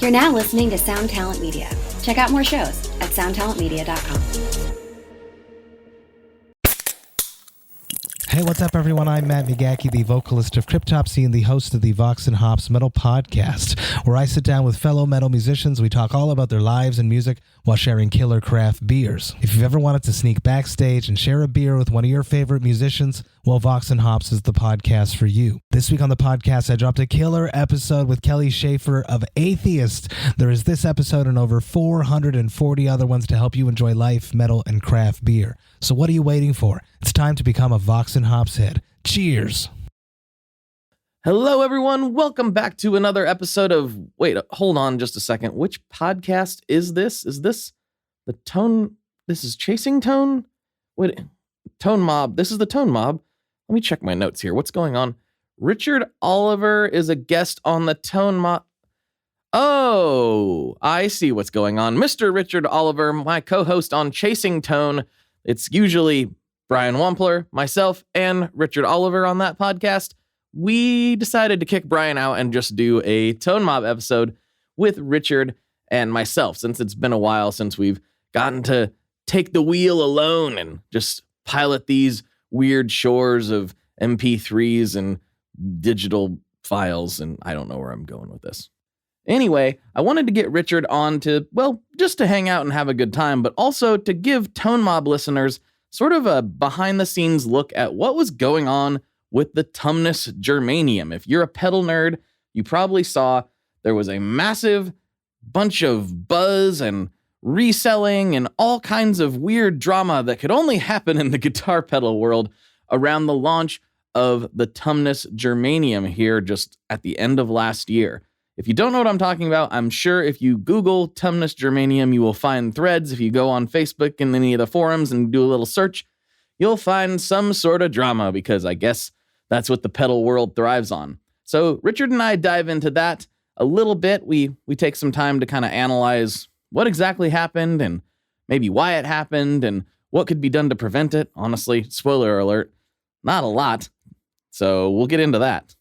You're now listening to Sound Talent Media. Check out more shows at soundtalentmedia.com. Hey, what's up, everyone? I'm Matt McGachy, the vocalist of Cryptopsy and the host of the Vox and Hops Metal Podcast, where I sit down with fellow metal musicians. We talk all about their lives and music while sharing killer craft beers. If you've ever wanted to sneak backstage and share a beer with one of your favorite musicians, well, Vox and Hops is the podcast for you. This week on the podcast, I dropped a killer episode with Kelly Schaefer of Atheist. There is this episode and over 440 other ones to help you enjoy life, metal, and craft beer. So what are you waiting for? It's time to become a Vox and Hops head. Cheers. Hello, everyone. Welcome back to another episode of... Wait, hold on just a second. Which podcast is this? Is this the Tone... This is Chasing Tone? Wait, Tone Mob. This is the Tone Mob. Let me check my notes here. What's going on? Richard Oliver is a guest on the Tone Mob. Oh, I see what's going on. Mr. Richard Oliver, my co-host on Chasing Tone. It's usually Brian Wampler, myself, and Richard Oliver on that podcast. We decided to kick Brian out and just do a Tone Mob episode with Richard and myself, since it's been a while since we've gotten to take the wheel alone and just pilot these weird shores of MP3s and digital files, and I don't know where I'm going with this. Anyway, I wanted to get Richard on to, well, just to hang out and have a good time, but also to give Tone Mob listeners sort of a behind-the-scenes look at what was going on with the Tumnus Germanium. If you're a pedal nerd, you probably saw there was a massive bunch of buzz and reselling and all kinds of weird drama that could only happen in the guitar pedal world around the launch of the Tumnus Germanium here just at the end of last year. If you don't know what I'm talking about, I'm sure if you Google Tumnus Germanium, you will find threads. If you go on Facebook and any of the forums and do a little search, you'll find some sort of drama, because I guess that's what the pedal world thrives on. So Richard and I dive into that a little bit. We take some time to kind of analyze what exactly happened and maybe why it happened and what could be done to prevent it. Honestly, spoiler alert, not a lot. So we'll get into that.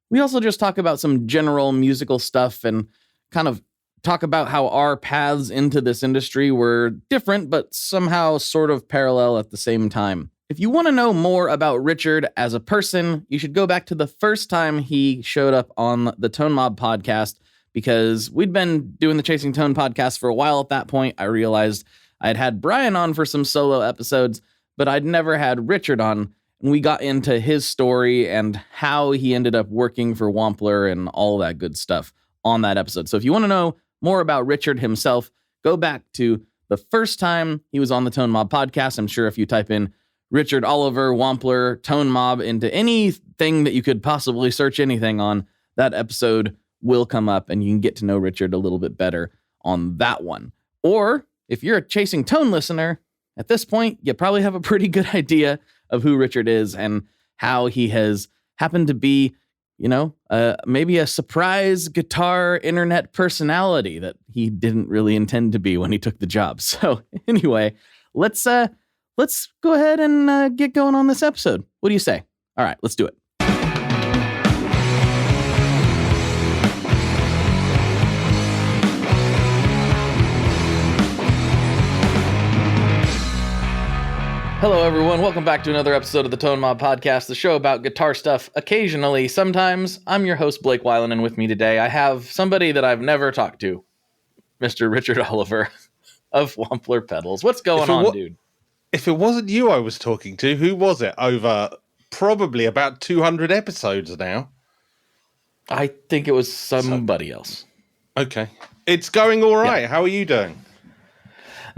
We also just talk about some general musical stuff and kind of talk about how our paths into this industry were different, but somehow sort of parallel at the same time. If you want to know more about Richard as a person, you should go back to the first time he showed up on the Tone Mob podcast, because we'd been doing the Chasing Tone podcast for a while at that point. I realized I'd had Brian on for some solo episodes, but I'd never had Richard on. And we got into his story and how he ended up working for Wampler and all that good stuff on that episode. So if you want to know more about Richard himself, go back to the first time he was on the Tone Mob podcast. I'm sure if you type in Richard Oliver, Wampler, Tone Mob into anything that you could possibly search anything on, that episode will come up and you can get to know Richard a little bit better on that one. Or if you're a Chasing Tone listener, at this point, you probably have a pretty good idea of who Richard is and how he has happened to be, maybe a surprise guitar internet personality that he didn't really intend to be when he took the job. So anyway, let's go ahead and get going on this episode. What do you say? All right, let's do it. Hello, everyone. Welcome back to another episode of the Tone Mob Podcast, the show about guitar stuff occasionally, sometimes. I'm your host, Blake Weiland, and with me today, I have somebody that I've never talked to, Mr. Richard Oliver of Wampler Pedals. What's going on, dude? If it wasn't you I was talking to, who was it? Over probably about 200 episodes now. I think it was somebody else. Okay. It's going all right. Yeah. How are you doing?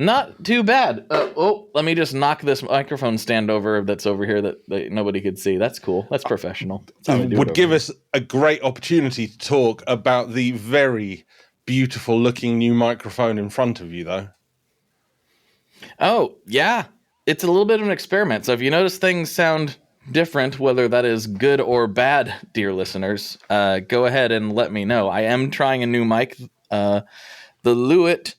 Not too bad. Let me just knock this microphone stand over that's over here that nobody could see. That's cool. That's professional. It would give us a great opportunity to talk about the very beautiful looking new microphone in front of you, though. Oh, yeah. It's a little bit of an experiment. So if you notice things sound different, whether that is good or bad, dear listeners, go ahead and let me know. I am trying a new mic. The Lewitt...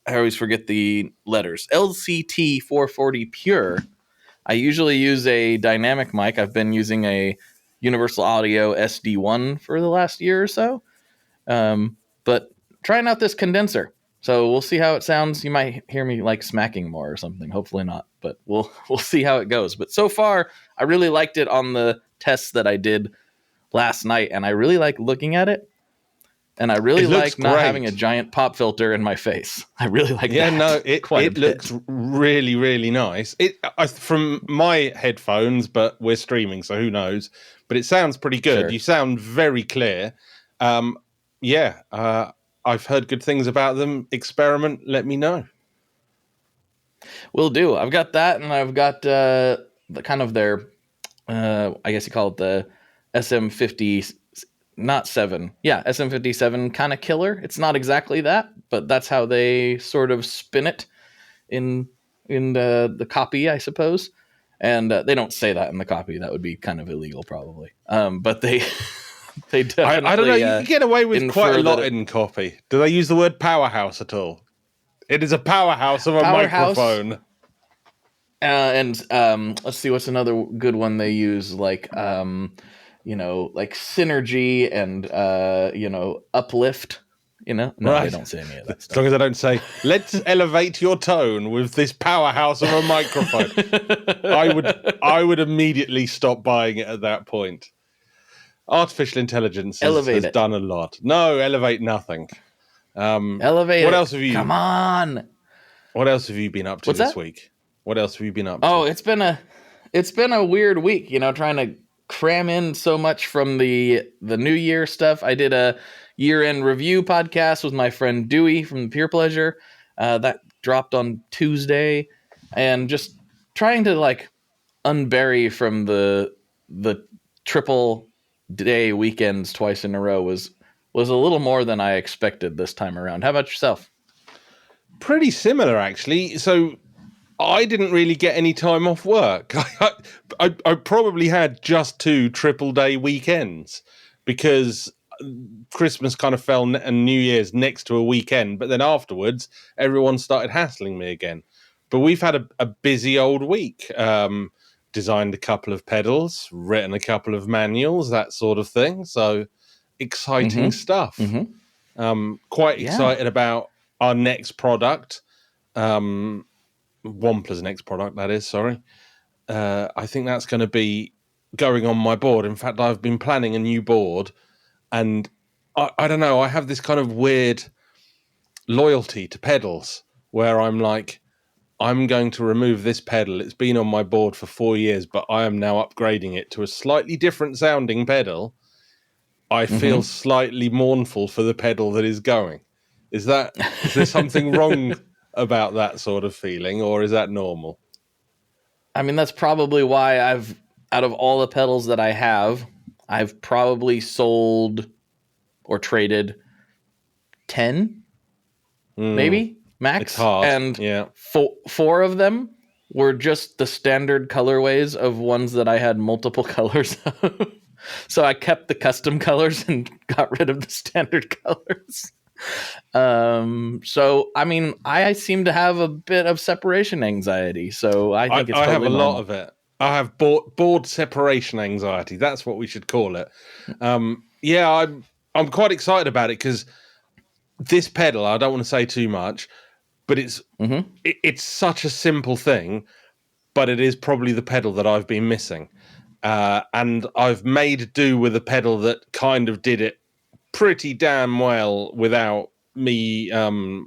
I always forget the letters. LCT 440 Pure. I usually use a dynamic mic. I've been using a Universal Audio SD1 for the last year or so. but trying out this condenser. So we'll see how it sounds. You might hear me like smacking more or something. Hopefully not, but we'll see how it goes. But so far, I really liked it on the tests that I did last night, and I really like looking at it. And I really like not having a giant pop filter in my face. I really like that. Yeah, no, it looks really, really nice. From my headphones, but we're streaming, so who knows? But it sounds pretty good. Sure. You sound very clear. I've heard good things about them. Experiment, let me know. Will do. I've got that, and I've got the kind of their, I guess you call it the SM50. Not 7. Yeah, SM57 kind of killer. It's not exactly that, but that's how they sort of spin it in the copy, I suppose. And they don't say that in the copy. That would be kind of illegal, probably. But they definitely. I don't know. You can get away with quite a lot in copy. Do they use the word powerhouse at all? It is a powerhouse of a microphone. And let's see, what's another good one they use? Like like synergy and uplift. No, right. They don't say any of that stuff. As long as I don't say, let's elevate your tone with this powerhouse of a microphone. I would immediately stop buying it at that point. Artificial intelligence has done a lot. No, elevate nothing. Elevate. What else have you? Come on. What else have you been up to this week? What else have you been up to? Oh, it's been a weird week. Trying to cram in so much from the New Year stuff. I did a year-end review podcast with my friend Dewey from Pure Pleasure. That dropped on Tuesday, and just trying to unbury from the triple day weekends twice in a row was a little more than I expected this time around. How about yourself? Pretty similar, actually. So I didn't really get any time off work. I probably had just 2 triple day weekends because Christmas kind of fell and New Year's next to a weekend. But then afterwards, everyone started hassling me again. But we've had a busy old week. Designed a couple of pedals, written a couple of manuals, that sort of thing. So exciting stuff. Quite excited about our next product. Wampler's next product, that is, sorry. I think that's going to be going on my board. In fact, I've been planning a new board, and I don't know, I have this kind of weird loyalty to pedals where I'm like, I'm going to remove this pedal. It's been on my board for 4 years, but I am now upgrading it to a slightly different sounding pedal. I feel slightly mournful for the pedal that is going. Is there something wrong about that sort of feeling, or is that normal? I mean, that's probably why out of all the pedals that I have, I've probably sold or traded 10, maybe max. It's hard. And four of them were just the standard colorways of ones that I had multiple colors of. So I kept the custom colors and got rid of the standard colors. So I mean, I seem to have a bit of separation anxiety, so I think it's totally I have a normal. lot of it. I have board separation anxiety. That's what we should call it. I'm quite excited about it because this pedal, I don't want to say too much, but it's such a simple thing, but it is probably the pedal that I've been missing. And I've made do with a pedal that kind of did it pretty damn well without me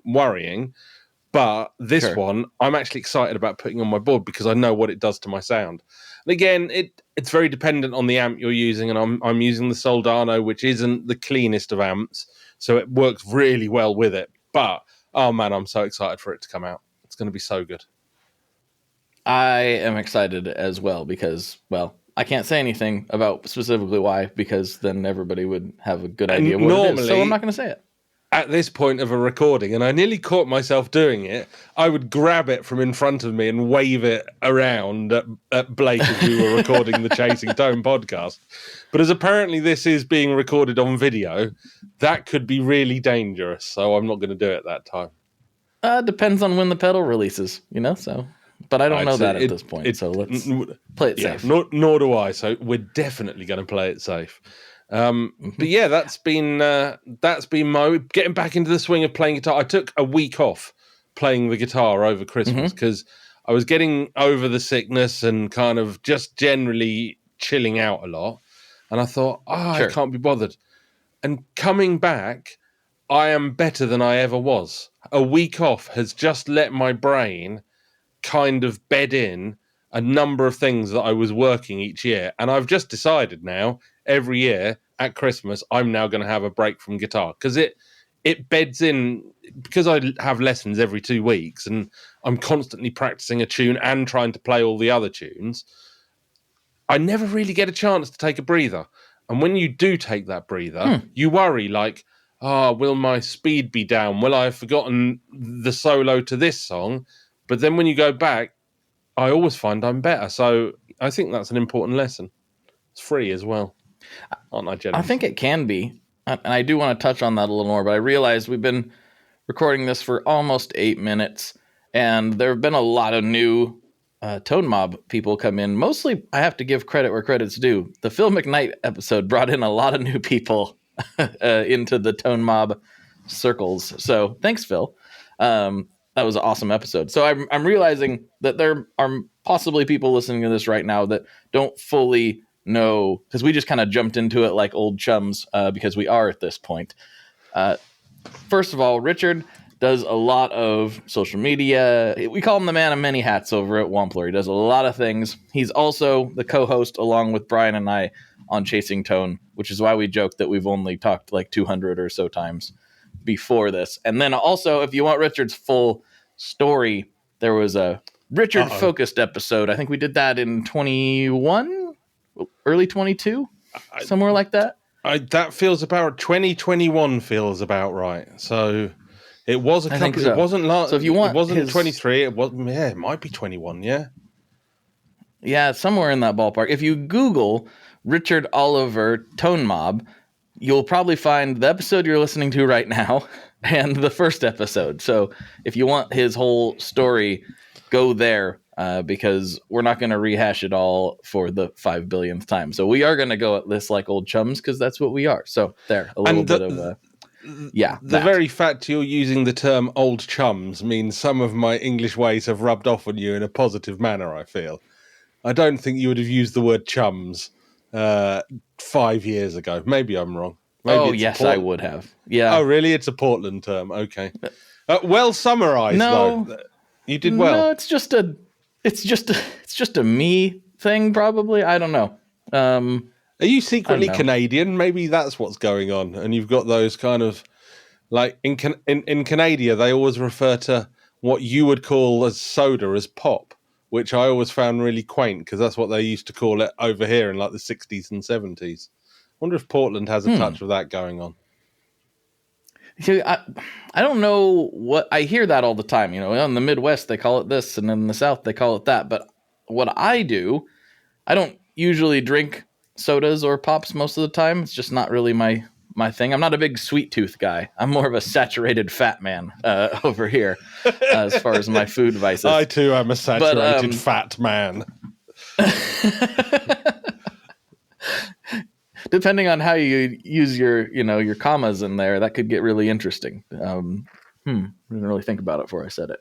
worrying. But this one, I'm actually excited about putting on my board because I know what it does to my sound. And again, it's very dependent on the amp you're using, and I'm using the Soldano, which isn't the cleanest of amps, so it works really well with it. But, oh man, I'm so excited for it to come out. It's going to be so good. I am excited as well because, well, I can't say anything about specifically why, because then everybody would have a good idea what it is, so I'm not going to say it. At this point of a recording, and I nearly caught myself doing it, I would grab it from in front of me and wave it around at Blake as we were recording the Chasing Tone podcast. But as apparently this is being recorded on video, that could be really dangerous, so I'm not going to do it that time. Depends on when the pedal releases, so... But I don't know that at this point, so let's play it safe. Nor do I, so we're definitely going to play it safe. But yeah, that's been my getting back into the swing of playing guitar. I took a week off playing the guitar over Christmas because I was getting over the sickness and kind of just generally chilling out a lot. And I thought, I can't be bothered. And coming back, I am better than I ever was. A week off has just let my brain kind of bed in a number of things that I was working each year. And I've just decided now, every year at Christmas, I'm now going to have a break from guitar because it beds in, because I have lessons every 2 weeks and I'm constantly practicing a tune and trying to play all the other tunes. I never really get a chance to take a breather. And when you do take that breather, you worry like, will my speed be down? Will I have forgotten the solo to this song? But then when you go back, I always find I'm better. So I think that's an important lesson. It's free as well. Aren't I generous? I think it can be. And I do want to touch on that a little more, but I realized we've been recording this for almost 8 minutes, and there have been a lot of new Tone Mob people come in. Mostly, I have to give credit where credit's due. The Phil McKnight episode brought in a lot of new people into the Tone Mob circles. So thanks, Phil. That was an awesome episode. So I'm realizing that there are possibly people listening to this right now that don't fully know, because we just kind of jumped into it like old chums, because we are at this point. First of all, Richard does a lot of social media. We call him the man of many hats over at Wampler. He does a lot of things. He's also the co-host along with Brian and I on Chasing Tone, which is why we joke that we've only talked like 200 or so times before this. And then also, if you want Richard's full story, there was a Richard focused episode. I think we did that in 21, early 22, somewhere like that. That feels about 2021 feels about right. So it was a couple. So. It wasn't last. So if you want, it wasn't 23. It was. Yeah, it might be 21. Yeah. Yeah, somewhere in that ballpark. If you Google Richard Oliver Tone Mob, you'll probably find the episode you're listening to right now and the first episode. So if you want his whole story, go there, because we're not going to rehash it all for the 5 billionth time. So we are going to go at this like old chums, because that's what we are. So there, a little bit of the very fact you're using the term old chums means some of my English ways have rubbed off on you in a positive manner, I feel. I don't think you would have used the word chums 5 years ago. Maybe I'm wrong. Maybe yes, I would have. Yeah. Oh, really? It's a Portland term. Okay. Well summarized, though. You did well. No, it's just a me thing, probably. I don't know. Are you secretly Canadian? Maybe that's what's going on. And you've got those kind of, like, in Canada, they always refer to what you would call as soda as pop, which I always found really quaint, because that's what they used to call it over here in like the 60s and 70s. I wonder if Portland has a touch of that going on. See, I don't know what, I hear that all the time. You know, in the Midwest they call it this, and in the South they call it that. But what I do, I don't usually drink sodas or pops most of the time. It's just not really my thing. I'm not a big sweet tooth guy. I'm more of a saturated fat man over here as far as my food vices. I too am a saturated fat man. Depending on how you use your commas in there, that could get really interesting. I didn't really think about it before I said it.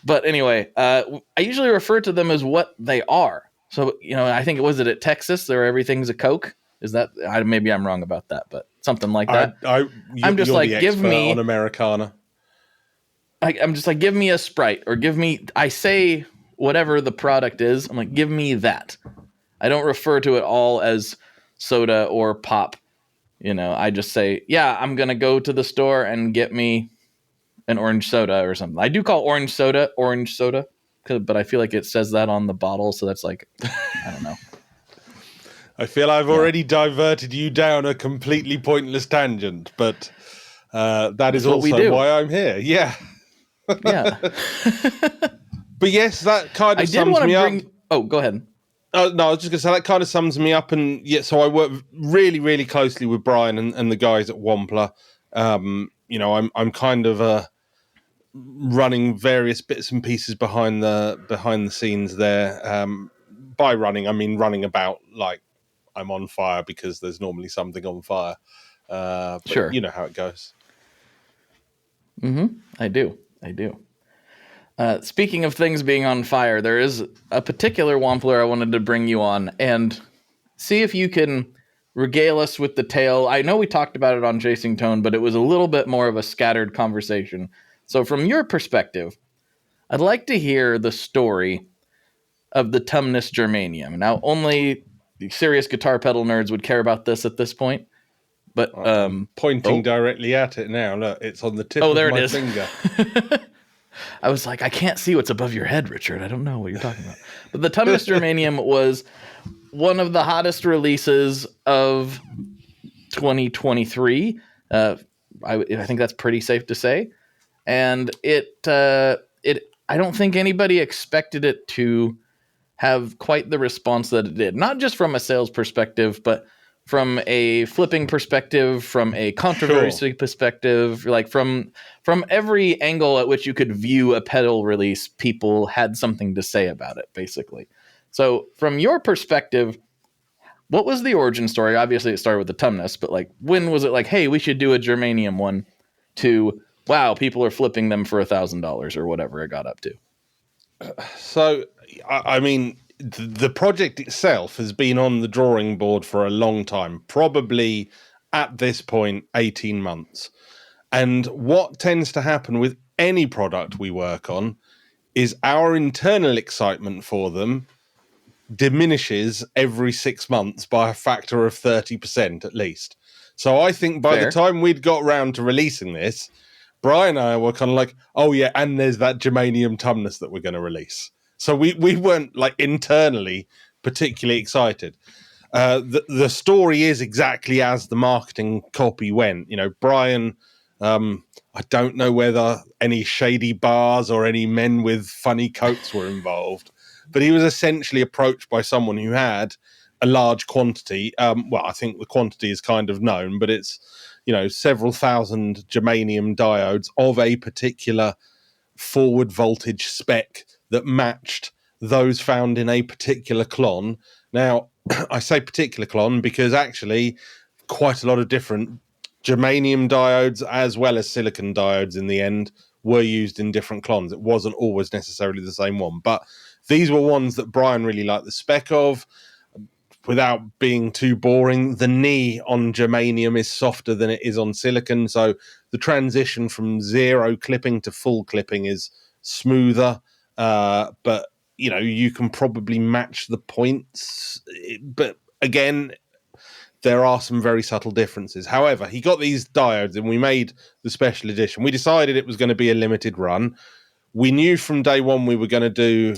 But anyway, I usually refer to them as what they are. So, I think, was it at Texas where everything's a Coke? Is that, maybe I'm wrong about that, but something like that. I'm just like, give me on Americana. I'm just like, give me a Sprite, or I say whatever the product is. I'm like, give me that. I don't refer to it all as soda or pop. I just say, yeah, I'm going to go to the store and get me an orange soda or something. I do call orange soda, but I feel like it says that on the bottle. So that's like, I don't know. I feel I've already diverted you down a completely pointless tangent, but that is also why I'm here. Yeah. Yeah. But yes, that kind of sums me up. Oh, go ahead. No, I was just going to say that kind of sums me up. And yeah, so I work really, really closely with Brian and the guys at Wampler. I'm kind of running various bits and pieces behind the scenes there. By running, I mean running about like I'm on fire because there's normally something on fire. But Sure. you know how it goes. I do. Speaking of things being on fire, there is a particular Wampler I wanted to bring you on and see if you can regale us with the tale. I know we talked about it on Chasing Tone, but it was a little bit more of a scattered conversation. So from your perspective, I'd like to hear the story of the Tumnus Germanium. Now, only serious guitar pedal nerds would care about this at this point. But I'm pointing directly at it now. Look, it's on the tip of there my it is. finger. I was like, I can't see what's above your head, Richard. I don't know what you're talking about. But the Tumnus Germanium was one of the hottest releases of 2023. I think that's pretty safe to say. And I don't think anybody expected it to have quite the response that it did. Not just from a sales perspective, but from a flipping perspective, from a controversy perspective, like from every angle at which you could view a pedal release, people had something to say about it, basically. So from your perspective, what was the origin story? Obviously it started with the Tumnus, but like, when was it like, hey, we should do a Germanium one, to, wow, people are flipping them for $1,000 or whatever it got up to? So, I mean, the project itself has been on the drawing board for a long time, probably at this point 18 months. And what tends to happen with any product we work on is our internal excitement for them diminishes every 6 months by a factor of 30% at least. So I think by the time we'd got round to releasing this, Brian and I were kind of like, oh yeah, and there's that Germanium Tumnus that we're going to release. So we weren't like internally particularly excited. The story is exactly as the marketing copy went. You know, Brian, I don't know whether any shady bars or any men with funny coats were involved, but he was essentially approached by someone who had a large quantity. Well, I think the quantity is kind of known, but it's, you know, several thousand germanium diodes of a particular forward voltage spec that matched those found in a particular Klon. Now, I say particular Klon because actually quite a lot of different germanium diodes as well as silicon diodes in the end were used in different Klons. It wasn't always necessarily the same one, but these were ones that Brian really liked the spec of. Without being too boring, the knee on germanium is softer than it is on silicon, so the transition from zero clipping to full clipping is smoother, but you know, you can probably match the points, but again, there are some very subtle differences. However, he got these diodes and we made the special edition. We decided it was going to be a limited run. We knew from day one we were going to do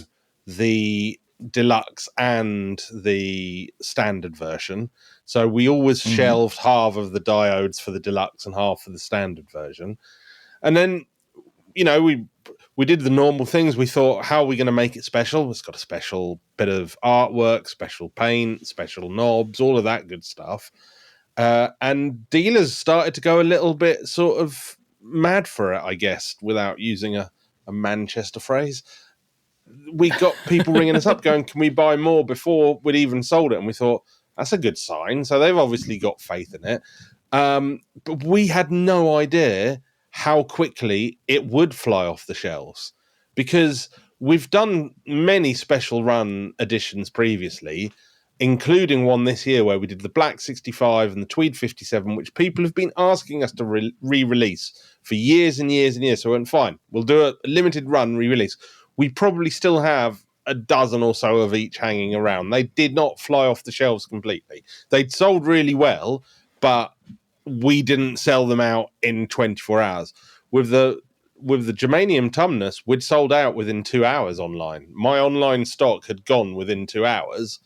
the deluxe and the standard version, so we always shelved half of the diodes for the deluxe and half for the standard version. And then, you know, we did the normal things. We thought, how are we going to make it special? It's got a special bit of artwork, special paint, special knobs, all of that good stuff. And dealers started to go a little bit sort of mad for it, I guess, without using a Manchester phrase. We got people ringing us up going, can we buy more, before we'd even sold it? And we thought, that's a good sign. So they've obviously got faith in it. But we had no idea how quickly it would fly off the shelves, because we've done many special run editions previously, including one this year where we did the Black 65 and the Tweed 57, which people have been asking us to re-release for years and years and years. So we went, fine, we'll do a limited run re-release. We probably still have a dozen or so of each hanging around. They did not fly off the shelves completely. They'd sold really well, but we didn't sell them out in 24 hours. With the Germanium Tumnus, we'd sold out within 2 hours online. My online stock had gone within 2 hours,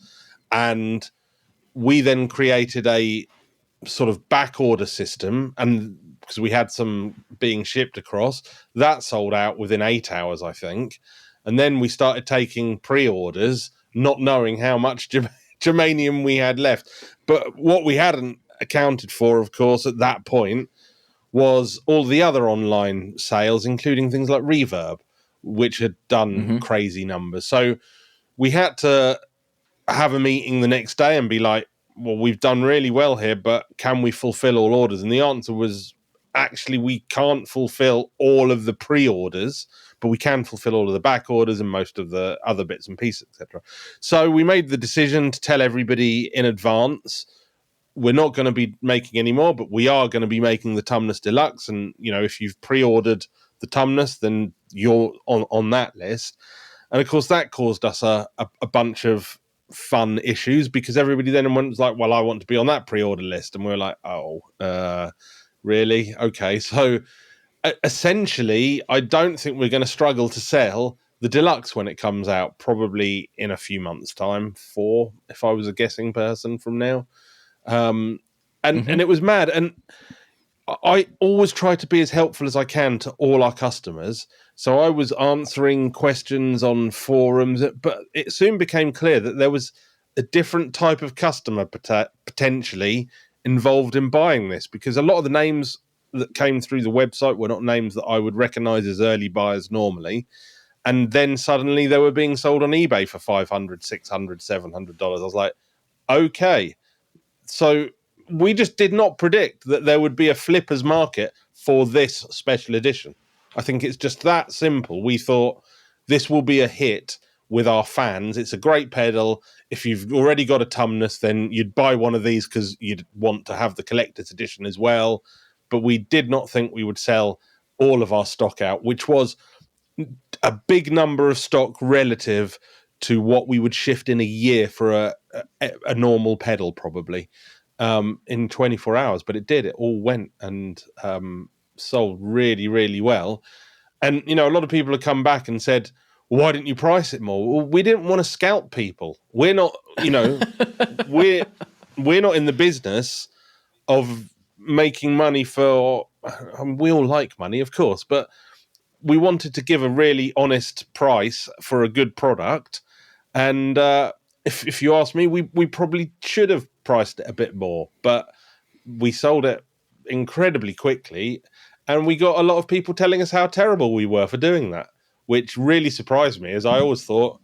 and we then created a sort of back order system, and because we had some being shipped across, that sold out within 8 hours, I think. And then we started taking pre-orders, not knowing how much germanium we had left. But what we hadn't accounted for, of course, at that point, was all the other online sales, including things like Reverb, which had done crazy numbers. So we had to have a meeting the next day and be like, well, we've done really well here, but can we fulfill all orders? And the answer was, actually, we can't fulfill all of the pre-orders, but we can fulfill all of the back orders and most of the other bits and pieces, etc. So we made the decision to tell everybody in advance, we're not going to be making any more, but we are going to be making the Tumnus Deluxe. And, if you've pre-ordered the Tumnus, then you're on that list. And of course, that caused us a bunch of fun issues, because everybody then was like, well, I want to be on that pre-order list. And we're like, really? Okay. So essentially, I don't think we're going to struggle to sell the Deluxe when it comes out, probably in a few months' time, 4, if I was a guessing person from now. And it was mad. And I always try to be as helpful as I can to all our customers. So I was answering questions on forums, but it soon became clear that there was a different type of customer potentially involved in buying this, because a lot of the names that came through the website were not names that I would recognize as early buyers normally. And then suddenly they were being sold on eBay for $500, $600, $700. I was like, okay. So we just did not predict that there would be a flippers market for this special edition. I think it's just that simple. We thought this will be a hit with our fans. It's a great pedal. If you've already got a Tumnus, then you'd buy one of these because you'd want to have the collector's edition as well. But we did not think we would sell all of our stock out, which was a big number of stock relative to what we would shift in a year for a normal pedal, probably, in 24 hours. But it did. It all went and sold really, really well. And, a lot of people have come back and said, why didn't you price it more? Well, we didn't want to scalp people. We're not, we're not in the business of making money for, we all like money, of course, but we wanted to give a really honest price for a good product. And if you ask me, we probably should have priced it a bit more, but we sold it incredibly quickly. And we got a lot of people telling us how terrible we were for doing that, which really surprised me, as I always thought,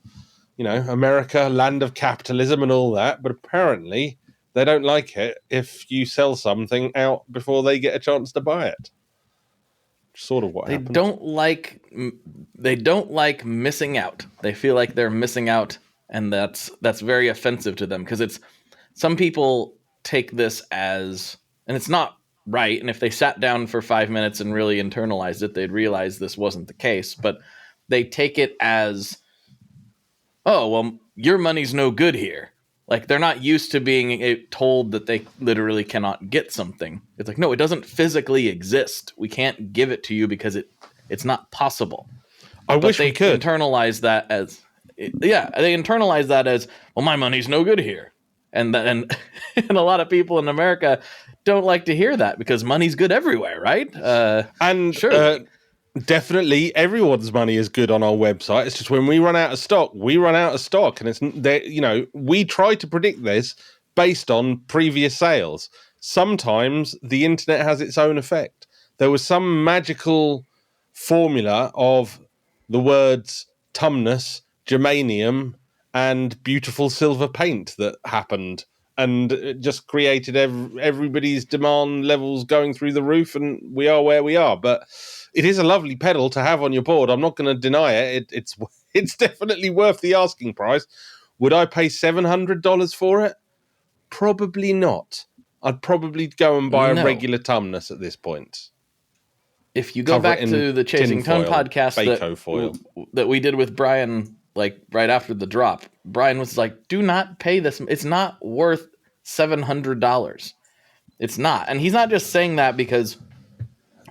America, land of capitalism and all that. But apparently they don't like it if you sell something out before they get a chance to buy it. Sort of what happened. They don't like missing out. They feel like they're missing out, and that's very offensive to them, because some people take this as, and it's not right, and if they sat down for 5 minutes and really internalized it, they'd realize this wasn't the case, but they take it as, oh, well, your money's no good here. Like, they're not used to being told that they literally cannot get something. It's like, no, it doesn't physically exist. We can't give it to you because it's not possible. I wish we could. They internalize that as, well, my money's no good here. And a lot of people in America don't like to hear that, because money's good everywhere, right? Sure. Definitely everyone's money is good on our website. It's just when we run out of stock, and it's there. We try to predict this based on previous sales. Sometimes the internet has its own effect. There was some magical formula of the words Tumnus, Germanium, and beautiful silver paint that happened, and it just created everybody's demand levels going through the roof, and we are where we are. But it is a lovely pedal to have on your board. I'm not going to deny it. It's definitely worth the asking price. Would I pay $700 for it? Probably not. I'd probably go and buy a regular Tumnus at this point. If you go back to the Chasing Tone podcast that we did with Brian, like right after the drop, Brian was like, do not pay this. It's not worth $700. It's not. And he's not just saying that because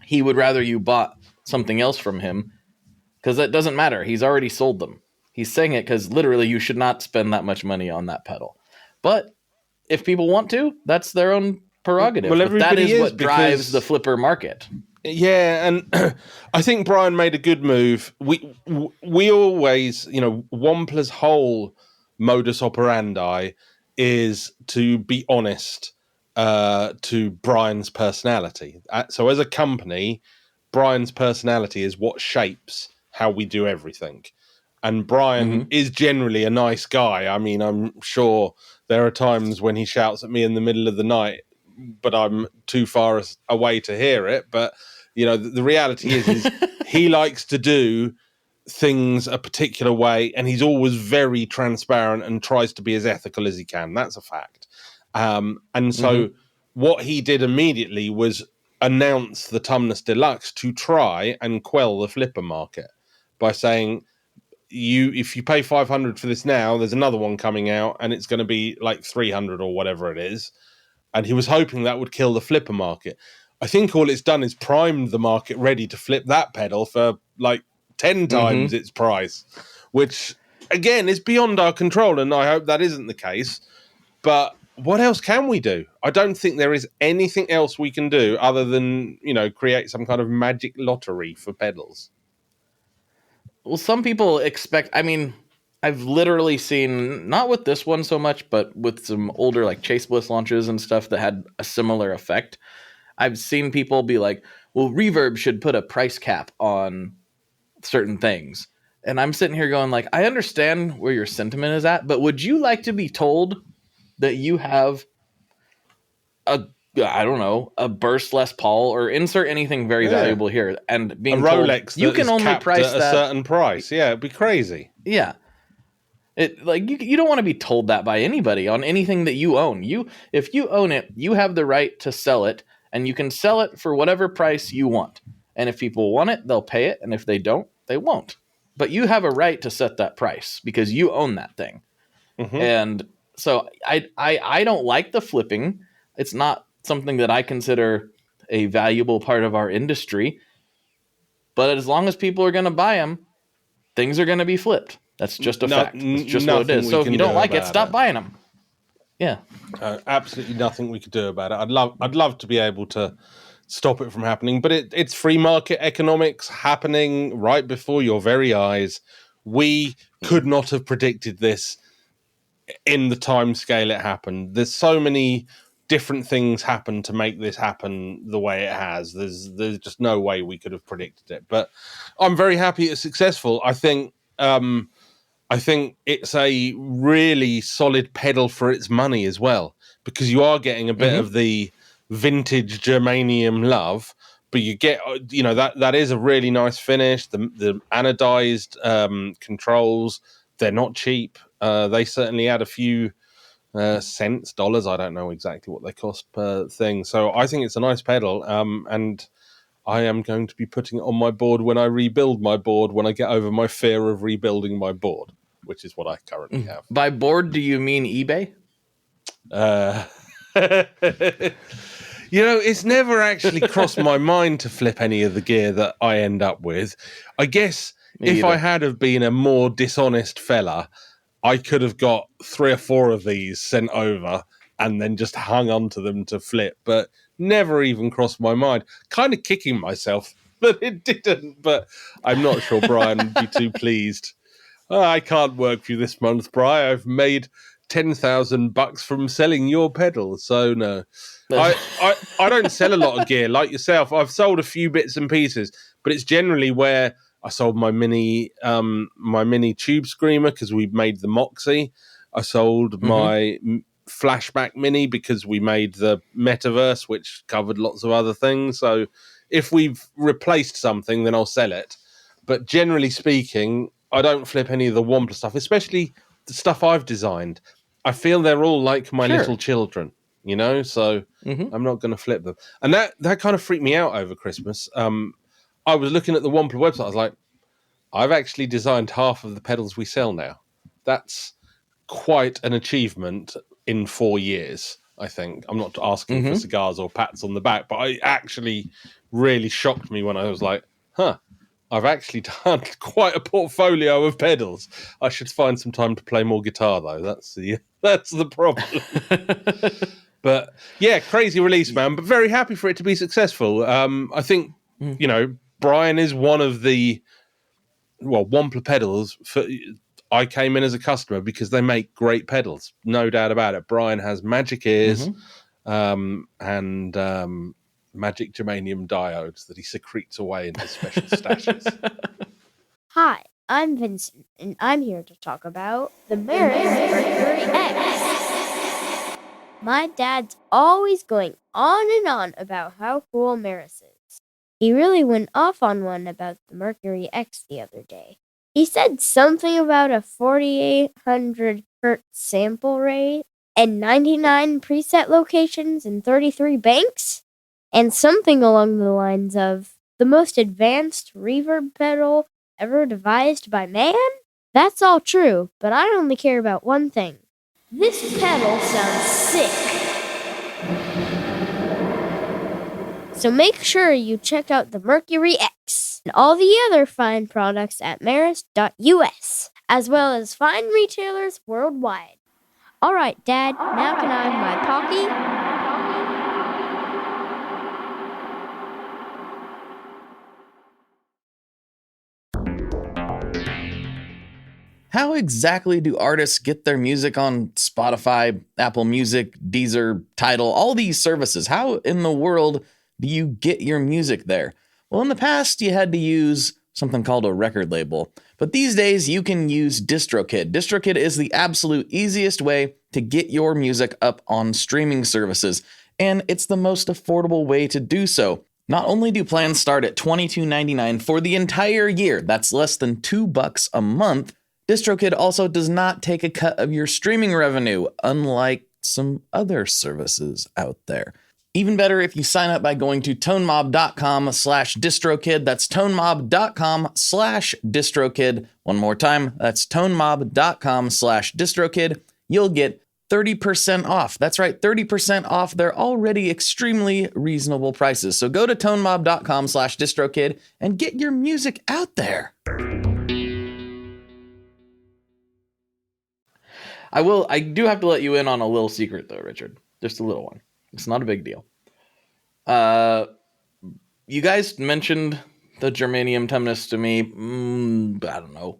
he would rather you bought something else from him, because that doesn't matter. He's already sold them. He's saying it because literally you should not spend that much money on that pedal. But if people want to, that's their own prerogative. Well, but that is what drives the flipper market. Yeah, and I think Brian made a good move. We always, Wampler's whole modus operandi is to be honest to Brian's personality. So as a company, Brian's personality is what shapes how we do everything. And Brian is generally a nice guy. I mean, I'm sure there are times when he shouts at me in the middle of the night, but I'm too far away to hear it. But, you know, the reality is he likes to do things a particular way, and he's always very transparent and tries to be as ethical as he can. That's a fact. And so what he did immediately was announce the Tumnus Deluxe to try and quell the flipper market by saying, if you pay 500 for this now, there's another one coming out and it's going to be like 300 or whatever it is. And he was hoping that would kill the flipper market. I think all it's done is primed the market ready to flip that pedal for like 10 times its price, which again is beyond our control, and I hope that isn't the case. But what else can we do? I don't think there is anything else we can do other than, you know, create some kind of magic lottery for pedals. Well, some people expect, I mean, I've literally seen, not with this one so much, but with some older like Chase Bliss launches and stuff that had a similar effect. I've seen people be like, well, Reverb should put a price cap on certain things. And I'm sitting here going like, I understand where your sentiment is at, but would you like to be told that you have a burst Les Paul, or insert anything very valuable here, and being a Rolex told you can only price at a certain price? Yeah, it'd be crazy. Yeah. It like you don't want to be told that by anybody on anything that you own. If you own it, you have the right to sell it, and you can sell it for whatever price you want. And if people want it, they'll pay it, and if they don't, they won't. But you have a right to set that price because you own that thing. And so I don't like the flipping. It's not something that I consider a valuable part of our industry. But as long as people are going to buy them, things are going to be flipped. That's just a fact. It's just what it is. So if you don't like it, stop buying them. Yeah. Absolutely nothing we could do about it. I'd love to be able to stop it from happening, but it's free market economics happening right before your very eyes. We could not have predicted this in the time scale it happened. There's so many different things happen to make this happen the way it has. There's just no way we could have predicted it. But I'm very happy it's successful. I think it's a really solid pedal for its money as well, because you are getting a bit of the vintage Germanium love, but you get, you know, that is a really nice finish. The anodized controls, they're not cheap. They certainly add a few cents, dollars. I don't know exactly what they cost per thing. So I think it's a nice pedal, and I am going to be putting it on my board when I rebuild my board, when I get over my fear of rebuilding my board, which is what I currently have. By board, do you mean eBay? You know, it's never actually crossed my mind to flip any of the gear that I end up with. I guess if I had have been a more dishonest fella, I could have got 3 or 4 of these sent over and then just hung onto them to flip, but never even crossed my mind. Kind of kicking myself that it didn't, but I'm not sure Brian would be too pleased. I can't work for you this month, Brian. I've made $10,000 from selling your pedals, so no. I don't sell a lot of gear like yourself. I've sold a few bits and pieces, but it's generally where I sold my mini tube screamer because we made the Moxie. I sold my Flashback Mini because we made the Metaverse, which covered lots of other things. So if we've replaced something, then I'll sell it. But generally speaking, I don't flip any of the Wampler stuff, especially the stuff I've designed. I feel they're all like my little children, you know, so I'm not going to flip them. And that kind of freaked me out over Christmas. I was looking at the Wampler website. I was like, I've actually designed half of the pedals we sell now. That's quite an achievement in 4 years, I think. I'm not asking for cigars or pats on the back, but it actually really shocked me when I was like, I've actually done quite a portfolio of pedals. I should find some time to play more guitar, though. That's the problem. But yeah, crazy release, man. But very happy for it to be successful. I think you know, Brian is one of the Wampler Pedals. I came in as a customer because they make great pedals, no doubt about it. Brian has magic ears and magic germanium diodes that he secretes away into special stashes. Hi, I'm Vincent, and I'm here to talk about the Mercury X. My dad's always going on and on about how cool Maris is. He really went off on one about the Mercury X the other day. He said something about a 4,800 hertz sample rate and 99 preset locations and 33 banks, and something along the lines of the most advanced reverb pedal ever devised by man? That's all true, but I only care about one thing. This pedal sounds sick. So make sure you check out the Mercury X and all the other fine products at maris.us, as well as fine retailers worldwide. All right, Dad, now can I have my Pocky? How exactly do artists get their music on Spotify, Apple Music, Deezer, Tidal, all these services? How in the world do you get your music there? Well, in the past, you had to use something called a record label. But these days, you can use DistroKid. DistroKid is the absolute easiest way to get your music up on streaming services. And it's the most affordable way to do so. Not only do plans start at $22.99 for the entire year, that's less than $2 a month, DistroKid also does not take a cut of your streaming revenue, unlike some other services out there. Even better if you sign up by going to tonemob.com/distrokid. That's tonemob.com/distrokid. One more time, that's tonemob.com/distrokid. You'll get 30% off. That's right, 30% off their already extremely reasonable prices. So go to tonemob.com/distrokid and get your music out there. I do have to let you in on a little secret though, Richard. Just a little one. It's not a big deal. You guys mentioned the Germanium Tumnus to me, I don't know,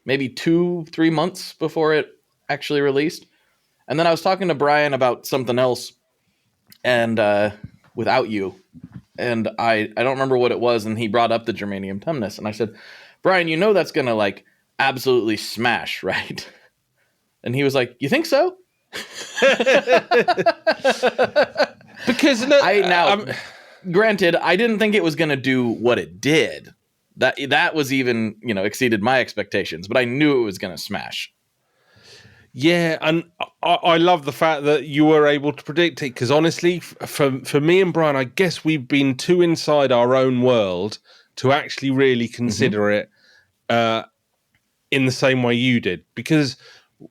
maybe 2-3 months before it actually released. And then I was talking to Brian about something else and without you. And I don't remember what it was. And he brought up the Germanium Tumnus. And I said, Brian, you know that's going to like absolutely smash, right? And he was like, you think so? Because look, granted, I didn't think it was going to do what it did. That was even, exceeded my expectations, but I knew it was going to smash. Yeah, and I love the fact that you were able to predict it, because honestly, for me and Brian, I guess we've been too inside our own world to actually really consider it in the same way you did, because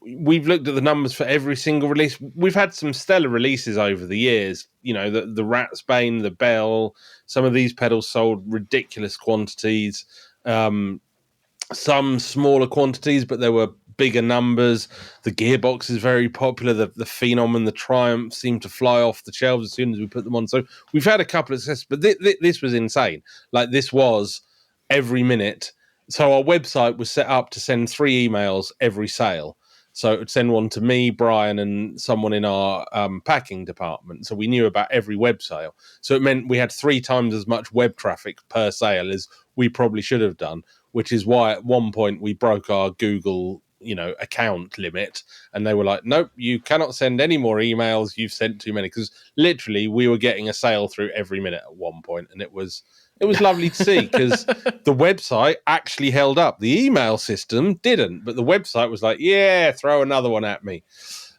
we've looked at the numbers for every single release. We've had some stellar releases over the years. The Ratsbane, the Bell, some of these pedals sold ridiculous quantities. Some smaller quantities, but there were bigger numbers. The Gearbox is very popular. The Phenom and the Triumph seem to fly off the shelves as soon as we put them on. So we've had a couple of successes, but this was insane. Like, this was every minute. So our website was set up to send 3 emails every sale. So it would send one to me, Brian, and someone in our packing department. So we knew about every web sale. So it meant we had 3 times as much web traffic per sale as we probably should have done, which is why at one point we broke our Google, account limit. And they were like, nope, you cannot send any more emails. You've sent too many. Because literally we were getting a sale through every minute at one point, and it was lovely to see, because the website actually held up. The email system didn't, but the website was like, yeah, throw another one at me.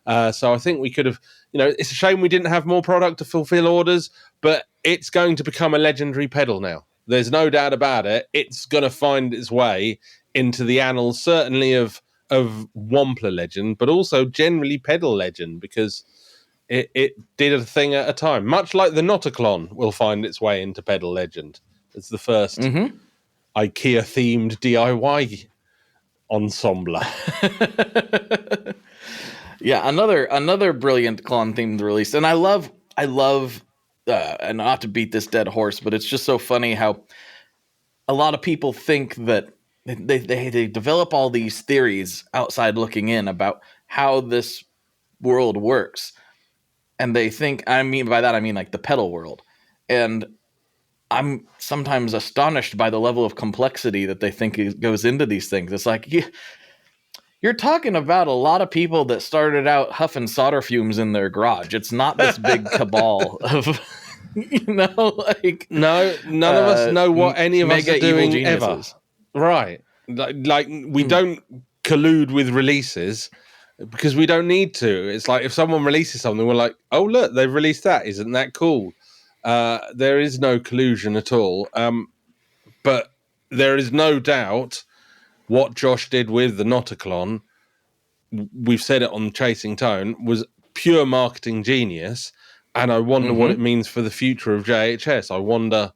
So I think we could have, it's a shame we didn't have more product to fulfill orders, but it's going to become a legendary pedal now. There's no doubt about it. It's going to find its way into the annals, certainly of Wampler legend, but also generally pedal legend, because it did a thing at a time. Much like the Klon will find its way into pedal legend. It's the first IKEA-themed DIY ensemble. Yeah, another brilliant Klon-themed release. And I love, and not to beat this dead horse, but it's just so funny how a lot of people think that they develop all these theories outside looking in about how this world works. And they think, by that I mean like the pedal world. And I'm sometimes astonished by the level of complexity that they think goes into these things. It's like, you're talking about a lot of people that started out huffing solder fumes in their garage. It's not this big cabal of, like none of us know what any of us are doing ever. Right. Like we don't collude with releases because we don't need to. It's like if someone releases something, we're like, oh, look, they've released that. Isn't that cool? There is no collusion at all. But there is no doubt what Josh did with the Not a Klon, we've said it on Chasing Tone, was pure marketing genius. And I wonder what it means for the future of JHS. I wonder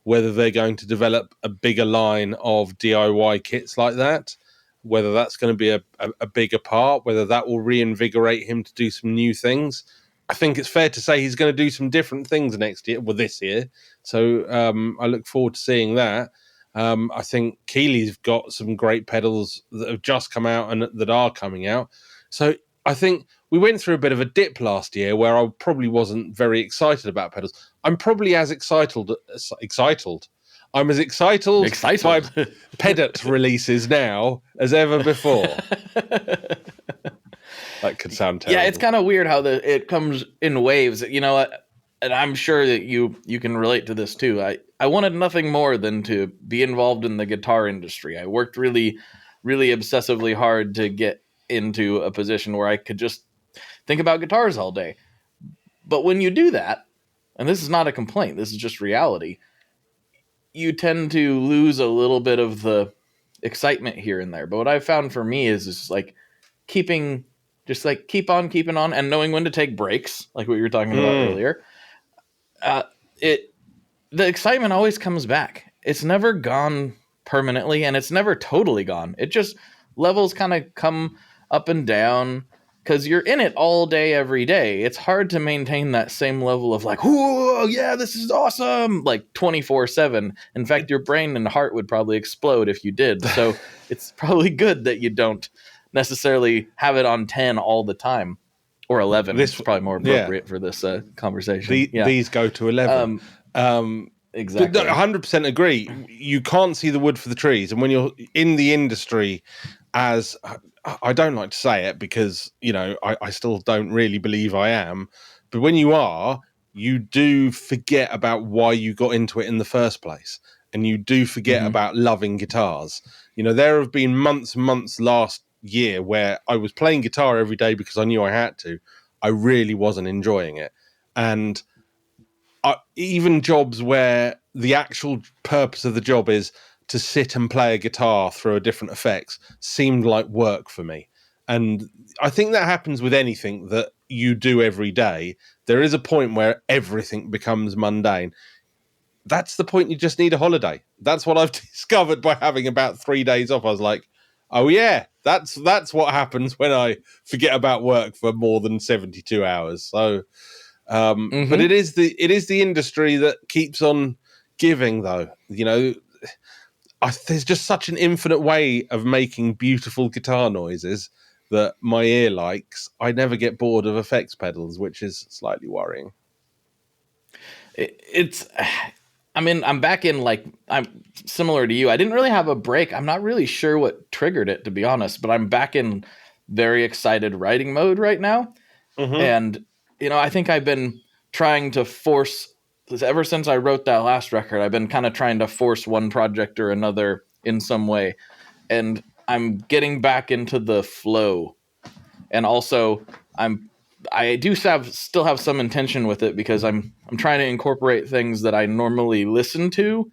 whether they're going to develop a bigger line of DIY kits like that, whether that's going to be a bigger part, whether that will reinvigorate him to do some new things. I think it's fair to say he's going to do some different things next year, well, this year. So I look forward to seeing that. I think Keeley's got some great pedals that have just come out and that are coming out. So I think we went through a bit of a dip last year where I probably wasn't very excited about pedals. I'm probably as excited. I'm as excited by pedal releases now as ever before. That could sound terrible. Yeah, it's kind of weird how it comes in waves. You know, and I'm sure that you can relate to this too. I wanted nothing more than to be involved in the guitar industry. I worked really, really obsessively hard to get into a position where I could just think about guitars all day. But when you do that, and this is not a complaint, this is just reality, you tend to lose a little bit of the excitement here and there. But what I've found for me is like keep on keeping on and knowing when to take breaks, like what you were talking about earlier. The excitement always comes back. It's never gone permanently, and it's never totally gone. It just levels kind of come up and down because you're in it all day, every day. It's hard to maintain that same level of like, whoa, yeah, this is awesome, like 24/7. In fact, your brain and heart would probably explode if you did. So it's probably good that you don't necessarily have it on 10 all the time, or 11. This is probably more appropriate for this conversation. These go to 11. Exactly. 100% agree. You can't see the wood for the trees. And when you're in the industry, as I don't like to say it because, you know, I still don't really believe I am. But when you are, you do forget about why you got into it in the first place. And you do forget about loving guitars. You know, there have been months and months last year where I was playing guitar every day because I knew I had to. I really wasn't enjoying it. And even jobs where the actual purpose of the job is to sit and play a guitar through a different effects seemed like work for me. And I think that happens with anything that you do every day. There is a point where everything becomes mundane. That's the point. You just need a holiday. That's what I've discovered by having about 3 days off. I was like, oh yeah, that's what happens when I forget about work for more than 72 hours. So but it is the industry that keeps on giving, though. You know, there's just such an infinite way of making beautiful guitar noises that my ear likes. I never get bored of effects pedals, which is slightly worrying. I'm back in, like, I'm similar to you. I didn't really have a break. I'm not really sure what triggered it, to be honest, but I'm back in very excited writing mode right now. And you know, I think I've been trying to force, ever since I wrote that last record, I've been kind of trying to force one project or another in some way. And I'm getting back into the flow. And also, I do still have some intention with it because I'm trying to incorporate things that I normally listen to